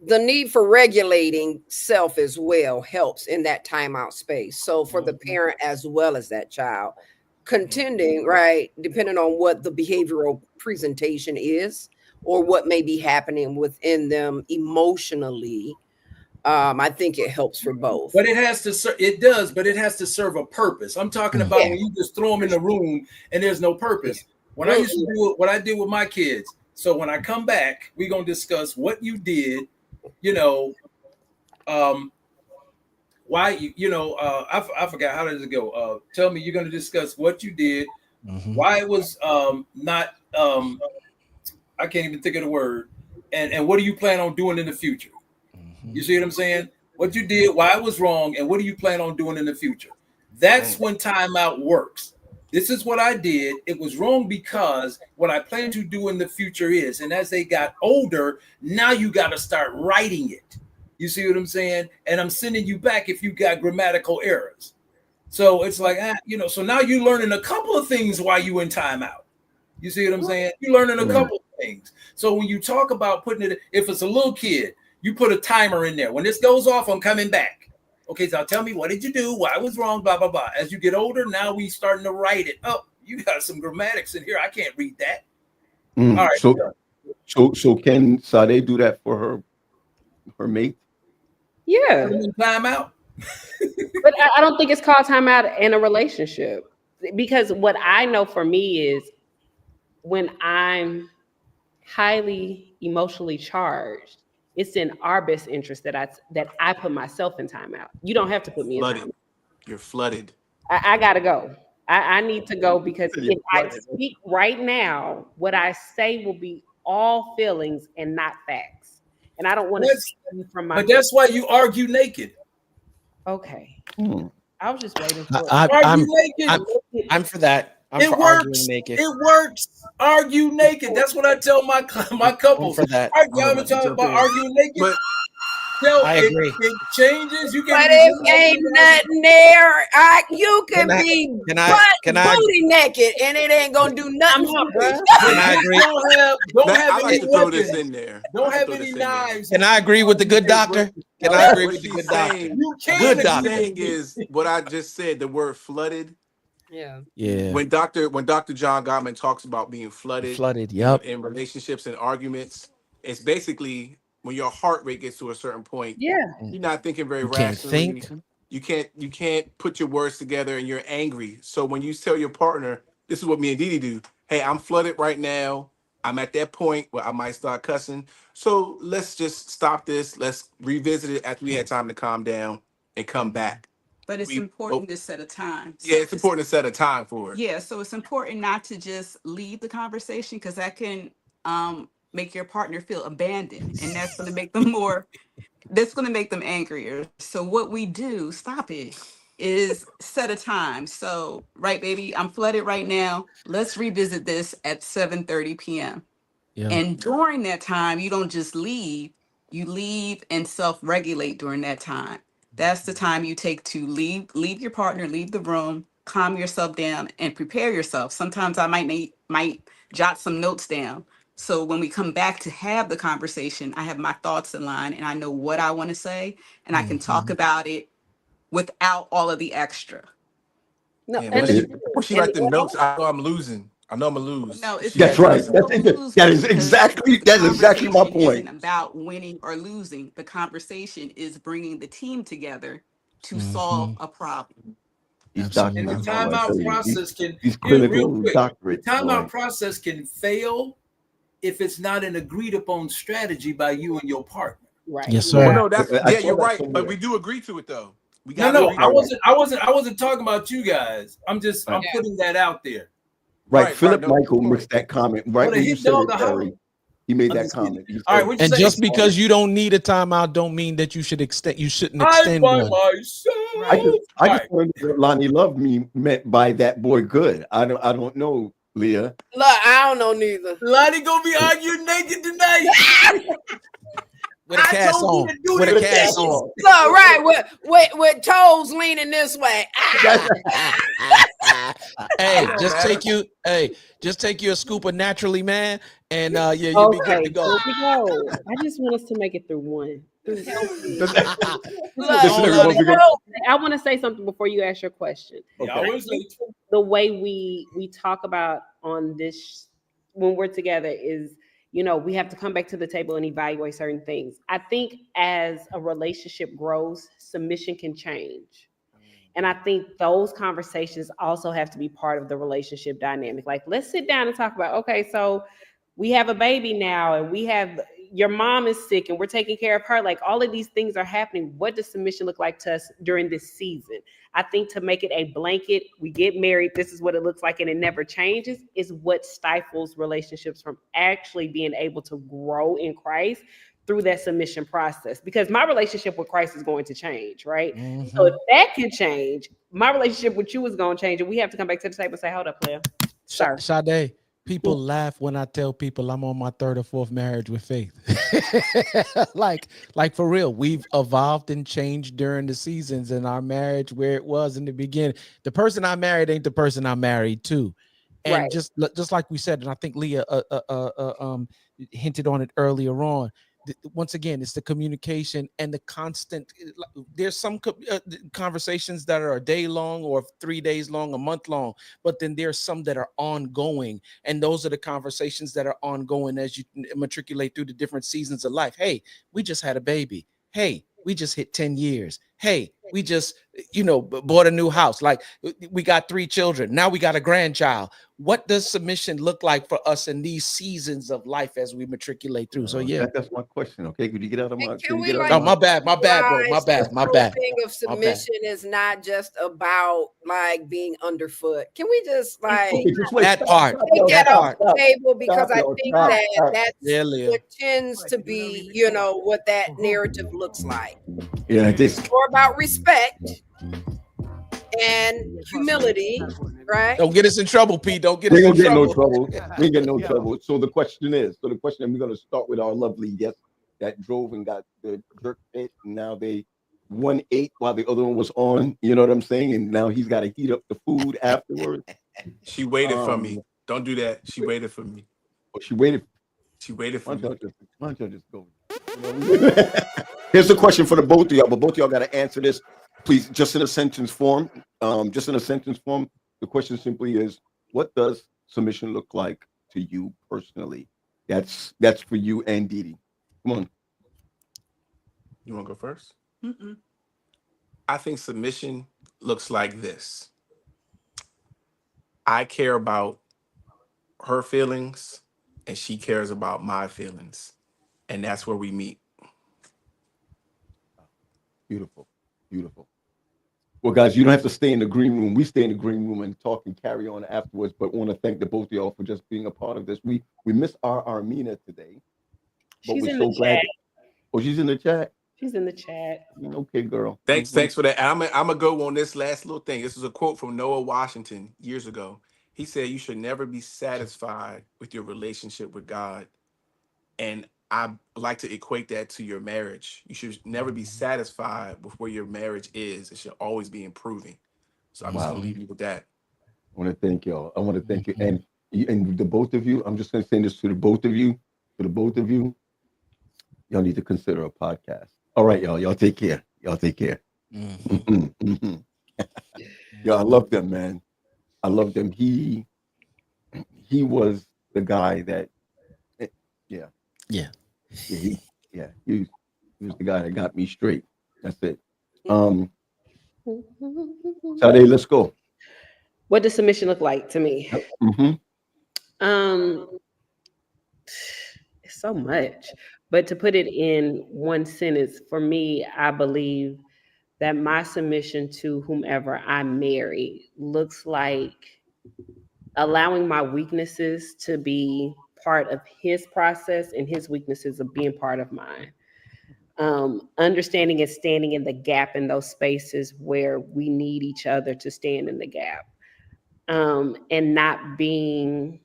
S7: the need for regulating self as well helps in that timeout space. So for the parent as well as that child, contending, right, depending on what the behavioral presentation is or what may be happening within them emotionally, I think it helps for both.
S5: But it has to serve a purpose. I'm talking about when you just throw them in the room and there's no purpose. When I used to do what I did with my kids. So when I come back, we're gonna discuss what you did. Why I forgot, how does it go? Tell me, you're gonna discuss what you did, why it was not I can't even think of the word, and what do you plan on doing in the future? You see what I'm saying? What you did, why it was wrong, and what do you plan on doing in the future? That's when timeout works. This is what I did. It was wrong because what I plan to do in the future is, and as they got older, now you got to start writing it. You see what I'm saying? And I'm sending you back if you got grammatical errors. So it's like, so now you're learning a couple of things while you in timeout. You see what I'm saying? You're learning a couple of things. So when you talk about putting it, if it's a little kid, you put a timer in there. When this goes off, I'm coming back. Okay, so tell me, what did you do? Why it was wrong? Blah, blah, blah. As you get older, now we starting to write it. Oh, you got some grammatics in here. I can't read that. All right.
S2: So can Sade do that for her mate?
S9: Yeah.
S5: Timeout.
S9: But I don't think it's called timeout in a relationship, because what I know for me is when I'm highly emotionally charged, it's in our best interest that I put myself in timeout. You don't have to put me in timeout.
S11: You're flooded.
S9: I gotta go. I need to go, because if I speak right now, what I say will be all feelings and not facts. And I don't want to speak from my.
S5: But that's why you argue naked.
S9: Okay. I was just waiting for
S4: I'm for that.
S5: It works. Naked. It works. Argue naked. That's what I tell my couples.
S4: For that.
S5: I'm talking about arguing naked.
S4: I agree.
S5: It changes. You can.
S7: But it ain't nothing there. You can be booty naked, and it ain't gonna do nothing.
S4: Can I agree?
S5: Don't have
S11: I like to throw this in there.
S5: Don't have any knives.
S4: Can I agree with the good doctor? Can I agree with the good doctor?
S5: You can.
S11: Good doctor. What saying is what I just said. The word flooded.
S4: Yeah.
S11: When Dr. John Gottman talks about being flooded, in relationships and arguments, it's basically when your heart rate gets to a certain point, you're not thinking very rationally. You can't put your words together, and you're angry. So when you tell your partner, this is what me and Didi do. Hey, I'm flooded right now. I'm at that point where I might start cussing. So let's just stop this. Let's revisit it after we had time to calm down. and come back.
S10: But it's important to set a time.
S11: Yeah, it's important to set a time for it.
S10: Yeah, so it's important not to just leave the conversation, because that can make your partner feel abandoned, and that's going to make them angrier. So what we do, stop it, is set a time. So, right, baby, I'm flooded right now. Let's revisit this at 7:30 p.m.
S4: Yeah.
S10: And during that time, you don't just leave, you leave and self-regulate during that time. That's the time you take to leave your partner, leave the room, calm yourself down, and prepare yourself. Sometimes I might jot some notes down. So when we come back to have the conversation, I have my thoughts in line and I know what I want to say, and I can talk about it without all of the extra.
S9: No,
S11: Yeah,
S9: and
S11: when she write the notes, I know I'm losing. I know I'm gonna lose.
S10: No, it's
S2: That's right. That is exactly my point.
S10: Isn't about winning or losing. The conversation is bringing the team together to solve a problem.
S5: And the timeout process
S2: he's clinical doctorate.
S5: The timeout process can fail if it's not an agreed upon strategy by you and your partner.
S9: Right.
S4: Yes, sir.
S11: Well, no, you're right. But we do agree to it though.
S5: No, I wasn't talking about you guys. I'm putting that out there.
S2: Right. Philip Michael makes that comment right when you said it, Terry. He made that comment.
S5: All right,
S4: and just because you don't need a timeout, don't mean that you shouldn't extend one.
S2: I just wondered what Lonnie Love meant by that boy good. I don't know, Leah.
S7: Look, I don't know neither.
S5: Lonnie gonna be arguing naked tonight.
S4: With a cast on. With a cast on.
S7: Look, right, with toes leaning this way.
S4: Hey, just take you a scoop of Naturally Man, and you'll be good to go.
S9: Here we go. I just want us to make it through one. I want to say something before you ask your question.
S5: Okay.
S9: The way we talk about on this when we're together is, we have to come back to the table and evaluate certain things. I think as a relationship grows, submission can change. And I think those conversations also have to be part of the relationship dynamic. Like, let's sit down and talk about, okay, so we have a baby now and your mom is sick and we're taking care of her. Like, all of these things are happening. What does submission look like to us during this season? I think to make it a blanket, we get married, this is what it looks like, and it never changes, is what stifles relationships from actually being able to grow in Christ through that submission process. Because my relationship with Christ is going to change, right? Mm-hmm. So if that can change, my relationship with you is going to change, and we have to come back to the table and say, hold up, player.
S4: Sade, people laugh when I tell people I'm on my third or fourth marriage with Faith. like for real, we've evolved and changed during the seasons in our marriage where it was in the beginning. The person I married ain't the person I'm married to. And
S9: right.
S4: just like we said, and I think Leah hinted on it earlier on, once again, it's the communication and the constant. There's some conversations that are a day long or 3 days long, a month long, but then there's some that are ongoing. And those are the conversations that are ongoing as you matriculate through the different seasons of life. Hey, we just had a baby. Hey, we just hit 10 years. Hey, we just, bought a new house. Like, we got 3 children. Now we got a grandchild. What does submission look like for us in these seasons of life as we matriculate through? So yeah,
S2: that's my question. Okay, could you get out of my?
S4: My bad, bro. My bad.
S7: Thing of submission is not just about like being underfoot. Can we just
S4: that part?
S7: Take that off the table, because I think that's what tends to be, what that narrative looks like.
S2: Yeah,
S7: it's more about respect and humility, right?
S4: Don't get us in trouble, Pete. Don't get us
S2: in trouble.
S4: No trouble.
S2: We ain't get no trouble. So the question, we're going to start with our lovely guest that drove and got the jerk pit, and now they 1-8 while the other one was on. You know what I'm saying? And now he's got to heat up the food afterwards.
S11: She waited for me. Don't do that. She waited for me.
S2: Oh, she waited for me. Why don't you just go? Here's the question for the both of y'all, but both of y'all got to answer this, please, just in a sentence form. The question simply is, what does submission look like to you personally? That's for you and Dee Dee. Come on.
S11: You want to go first? I think submission looks like this. I care about her feelings and she cares about my feelings. And that's where we meet.
S2: Beautiful. Beautiful. Well, guys, you don't have to stay in the green room. We stay in the green room and talk and carry on afterwards. But want to thank the both of y'all for just being a part of this. We miss our Armina today, but
S9: She's
S2: we're
S9: in
S2: so
S9: the
S2: glad.
S9: chat.
S2: Oh, she's in the chat.
S9: She's in the chat.
S2: Okay, girl.
S11: Thanks for that. I'm gonna go on this last little thing. This is a quote from Noah Washington years ago. He said, "You should never be satisfied with your relationship with God." And I like to equate that to your marriage. You should never be satisfied with where your marriage is. It should always be improving. So I'm just gonna leave you with that.
S2: I want to thank y'all. I want to thank you. And the both of you, I'm just going to say this to the both of you. To the both of you, y'all need to consider a podcast. All right, y'all. Y'all take care. Y'all take care. Yeah, I love them, man. I love them. He was the guy that, he was the guy that got me straight. That's it. Sade, let's go.
S9: What does submission look like to me? It's so much, but to put it in one sentence, for me, I believe that my submission to whomever I marry looks like allowing my weaknesses to be part of his process and his weaknesses of being part of mine. Understanding and standing in the gap in those spaces where we need each other to stand in the gap. And not being,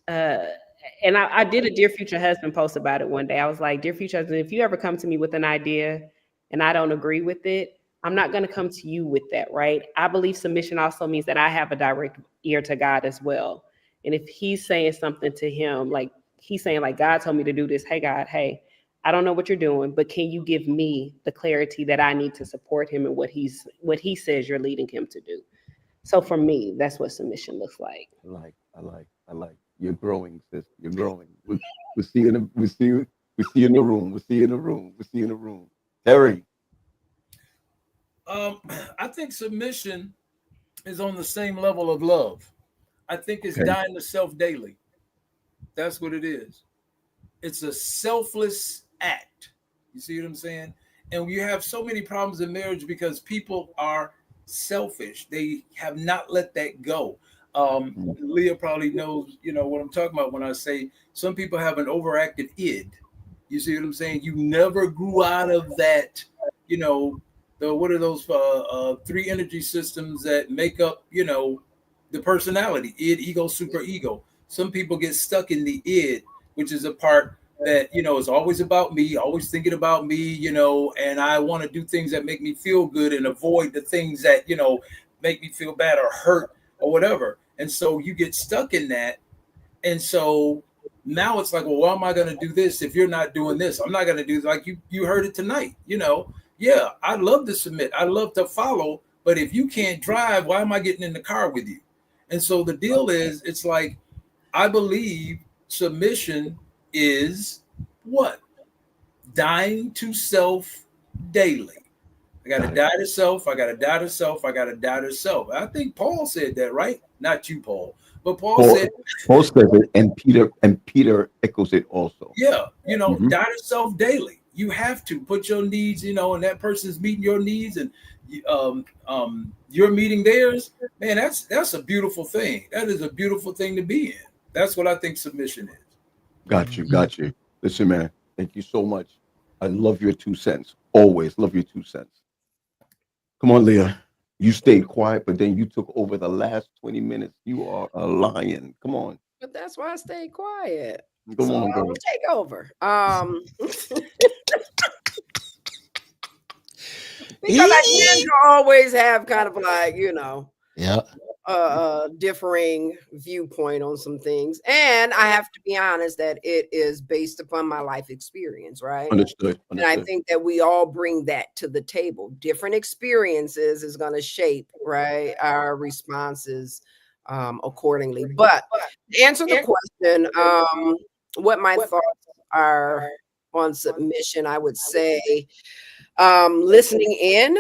S9: and I did a Dear Future Husband post about it one day. I was like, Dear Future Husband, if you ever come to me with an idea and I don't agree with it, I'm not going to come to you with that, right? I believe submission also means that I have a direct ear to God as well. And if he's saying something to him, like he's saying, like, God told me to do this. Hey, God, hey, I don't know what you're doing, but can you give me the clarity that I need to support him in what he says you're leading him to do? So for me, that's what submission looks like.
S2: I like. You're growing, sis. You're growing. We'll see you in the room. We'll see you in the room. Terry.
S5: I think submission is on the same level of love. I think it's dying to self daily. That's what it is. It's a selfless act. You see what I'm saying? And we have so many problems in marriage because people are selfish. They have not let that go. Leah probably knows, what I'm talking about when I say some people have an overactive id. You see what I'm saying? You never grew out of that, what are those 3 energy systems that make up, the personality, id, ego, super ego. Some people get stuck in the id, which is a part that, is always about me, always thinking about me, and I want to do things that make me feel good and avoid the things that, make me feel bad or hurt or whatever. And so you get stuck in that. And so now it's like, well, why am I going to do this if you're not doing this? I'm not going to do this. Like you heard it tonight, yeah, I love to submit. I love to follow. But if you can't drive, why am I getting in the car with you? And so the deal is, it's like, I believe submission is what? Dying to self daily. I got to die to self. I got to die to self. I got to die to self. I think Paul said that, right? Not you, Paul. But Paul said
S2: it, and Peter echoes it also.
S5: Yeah, die to self daily. You have to put your needs, and that person's meeting your needs, and you're meeting theirs. Man, that's a beautiful thing. That is a beautiful thing to be in. That's what I think submission is.
S2: Got you. Listen, man, thank you so much. I love your 2 cents. Always love your 2 cents. Come on, Leah. You stayed quiet, but then you took over the last 20 minutes. You are a lion. Come on.
S7: But that's why I stayed quiet.
S2: Come on, girl.
S7: I'll take over. Because I tend to always have kind of like, differing viewpoint on some things. And I have to be honest that it is based upon my life experience, right?
S2: Understood.
S7: And I think that we all bring that to the table. Different experiences is going to shape, right, our responses accordingly. But to answer the question, what my thoughts are on submission, I would say listening in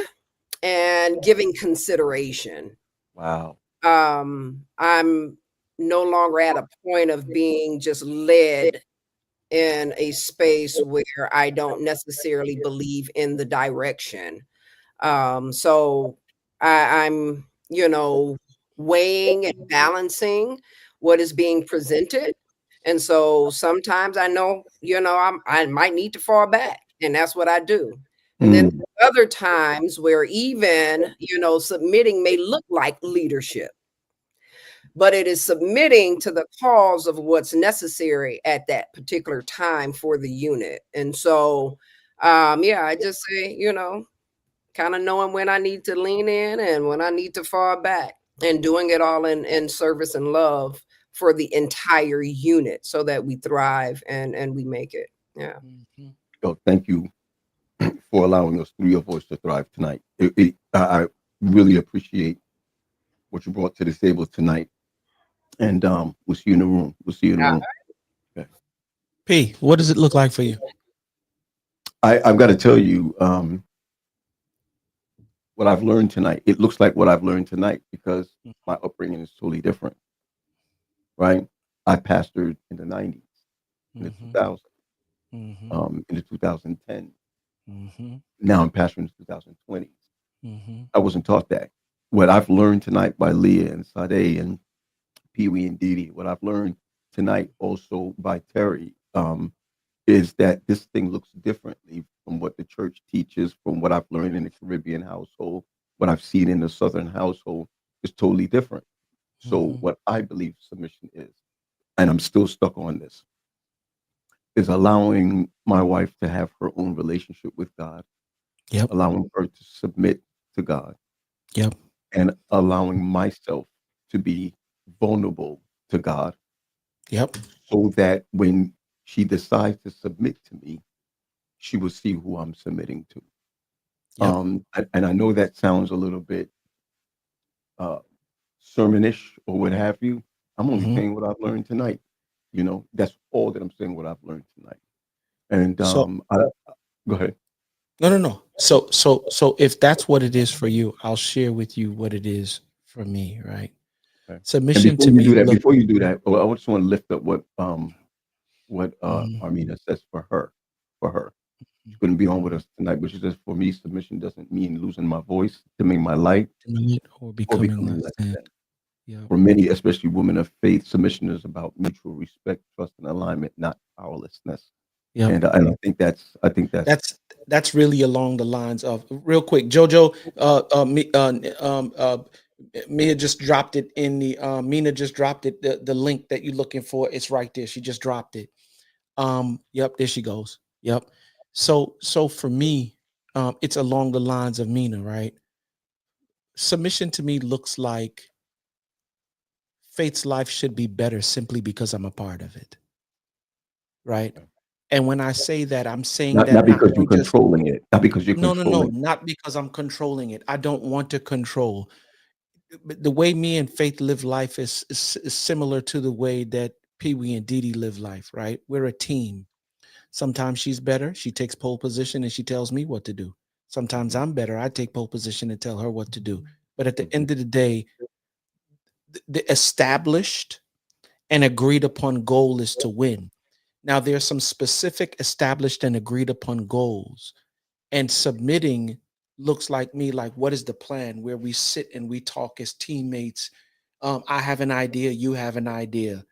S7: and giving consideration.
S2: Wow.
S7: I'm no longer at a point of being just led in a space where I don't necessarily believe in the direction. So I'm, weighing and balancing what is being presented. And so sometimes I know, I might need to fall back, and that's what I do. And then other times where even, submitting may look like leadership, but it is submitting to the cause of what's necessary at that particular time for the unit. And so, I just say, kind of knowing when I need to lean in and when I need to fall back, and doing it all in service and love for the entire unit so that we thrive and we make it. Yeah.
S2: So thank you for allowing us through your voice to thrive tonight. I really appreciate what you brought to the table tonight. And we'll see you in the room. We'll see you in the room. Okay.
S4: P, what does it look like for you?
S2: I've got to tell you, what I've learned tonight, it looks like what I've learned tonight because my upbringing is totally different, right? I pastored in the 90s, in the 2000s, in the 2010s. Now I'm pastoring in the 2020s. I wasn't taught that. What I've learned tonight by Leah and Sade and Pee Wee and Dee Dee, what I've learned tonight also by Terry, is that this thing looks differently from what the church teaches, from what I've learned in the Caribbean household, what I've seen in the Southern household is totally different. So what I believe submission is, and I'm still stuck on this, is allowing my wife to have her own relationship with God, allowing her to submit to God, and allowing myself to be vulnerable to God, so that when she decides to submit to me, she will see who I'm submitting to. And I know that sounds a little bit sermonish or what have you. I'm only saying what I've learned tonight. That's all that I'm saying, what I've learned tonight. And go ahead.
S4: No. So if that's what it is for you, I'll share with you what it is for me, right?
S2: Okay.
S4: Submission to me.
S2: Before you do that, I just want to lift up what Armina says for her. She couldn't be on with us tonight, but she says, for me, submission doesn't mean losing my voice, dimming my light,
S4: or becoming less than.
S2: For many, especially women of faith, submission is about mutual respect, trust, and alignment, not powerlessness. And I think that's
S4: really along the lines of, real quick, Jojo, Mia just dropped it in the Mina just dropped it, the link that you're looking for. It's right there. She just dropped it. There she goes. So for me, it's along the lines of Mina, right? Submission to me looks like Faith's life should be better simply because I'm a part of it, right? And when I say that, I'm saying
S2: not because you're controlling it, not because you're controlling.
S4: No, not because I'm controlling it. I don't want to control. The way me and Faith live life is similar to the way that Pee Wee and Dee Dee live life, right? We're a team. Sometimes she's better. She takes pole position and she tells me what to do. Sometimes I'm better. I take pole position and tell her what to do. But at the end of the day, the established and agreed upon goal is to win. Now, there's some specific established and agreed upon goals, and submitting looks like me, like, what is the plan, where we sit and we talk as teammates. I have an idea. You have an idea.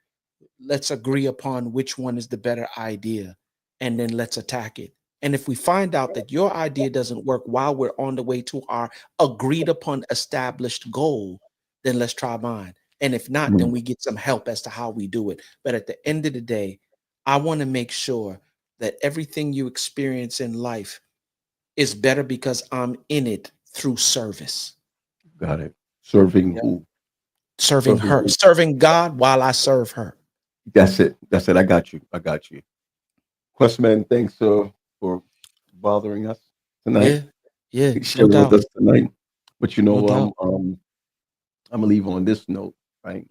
S4: Let's agree upon which one is the better idea, and then let's attack it. And if we find out that your idea doesn't work while we're on the way to our agreed upon established goal, then let's try mine. And if not, then we get some help as to how we do it. But at the end of the day, I want to make sure that everything you experience in life is better because I'm in it through service.
S2: Got it. Serving who?
S4: Serving her. Serving God while I serve her.
S2: That's it. I got you. Quest man, thanks for bothering us tonight.
S4: Yeah.
S2: Sharing with us tonight. But I'm gonna leave on this note, right?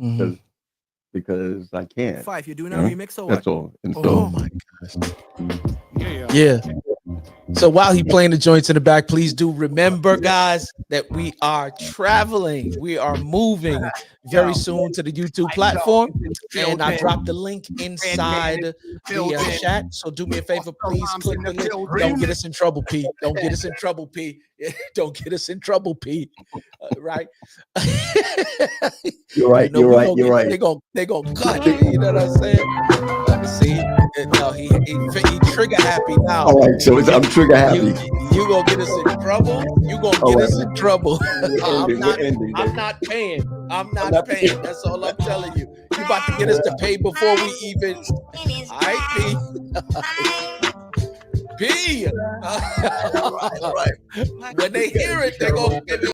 S2: Because I can.
S12: Five, you're doing a remix or what?
S2: That's all. And so,
S4: oh my gosh. Yeah. So while he playing the joints in the back, please do remember, guys, that we are traveling. We are moving very soon to the YouTube platform. And I dropped the link inside the chat. So do me a favor, please click the link. Don't get us in trouble, P. Don't get us in trouble, P. Don't get us in trouble, P. Right?
S2: You're right. You're right. You're right.
S4: They're gonna cut. You know what I'm saying? See, no, he trigger happy now.
S2: All right, so I'm trigger happy.
S4: You gonna get us in trouble. You gonna get us in trouble. I'm not paying. I'm not paying. That's all I'm telling you. You about to get us to pay before we even. All right, P. P. When they hear it, they're gonna.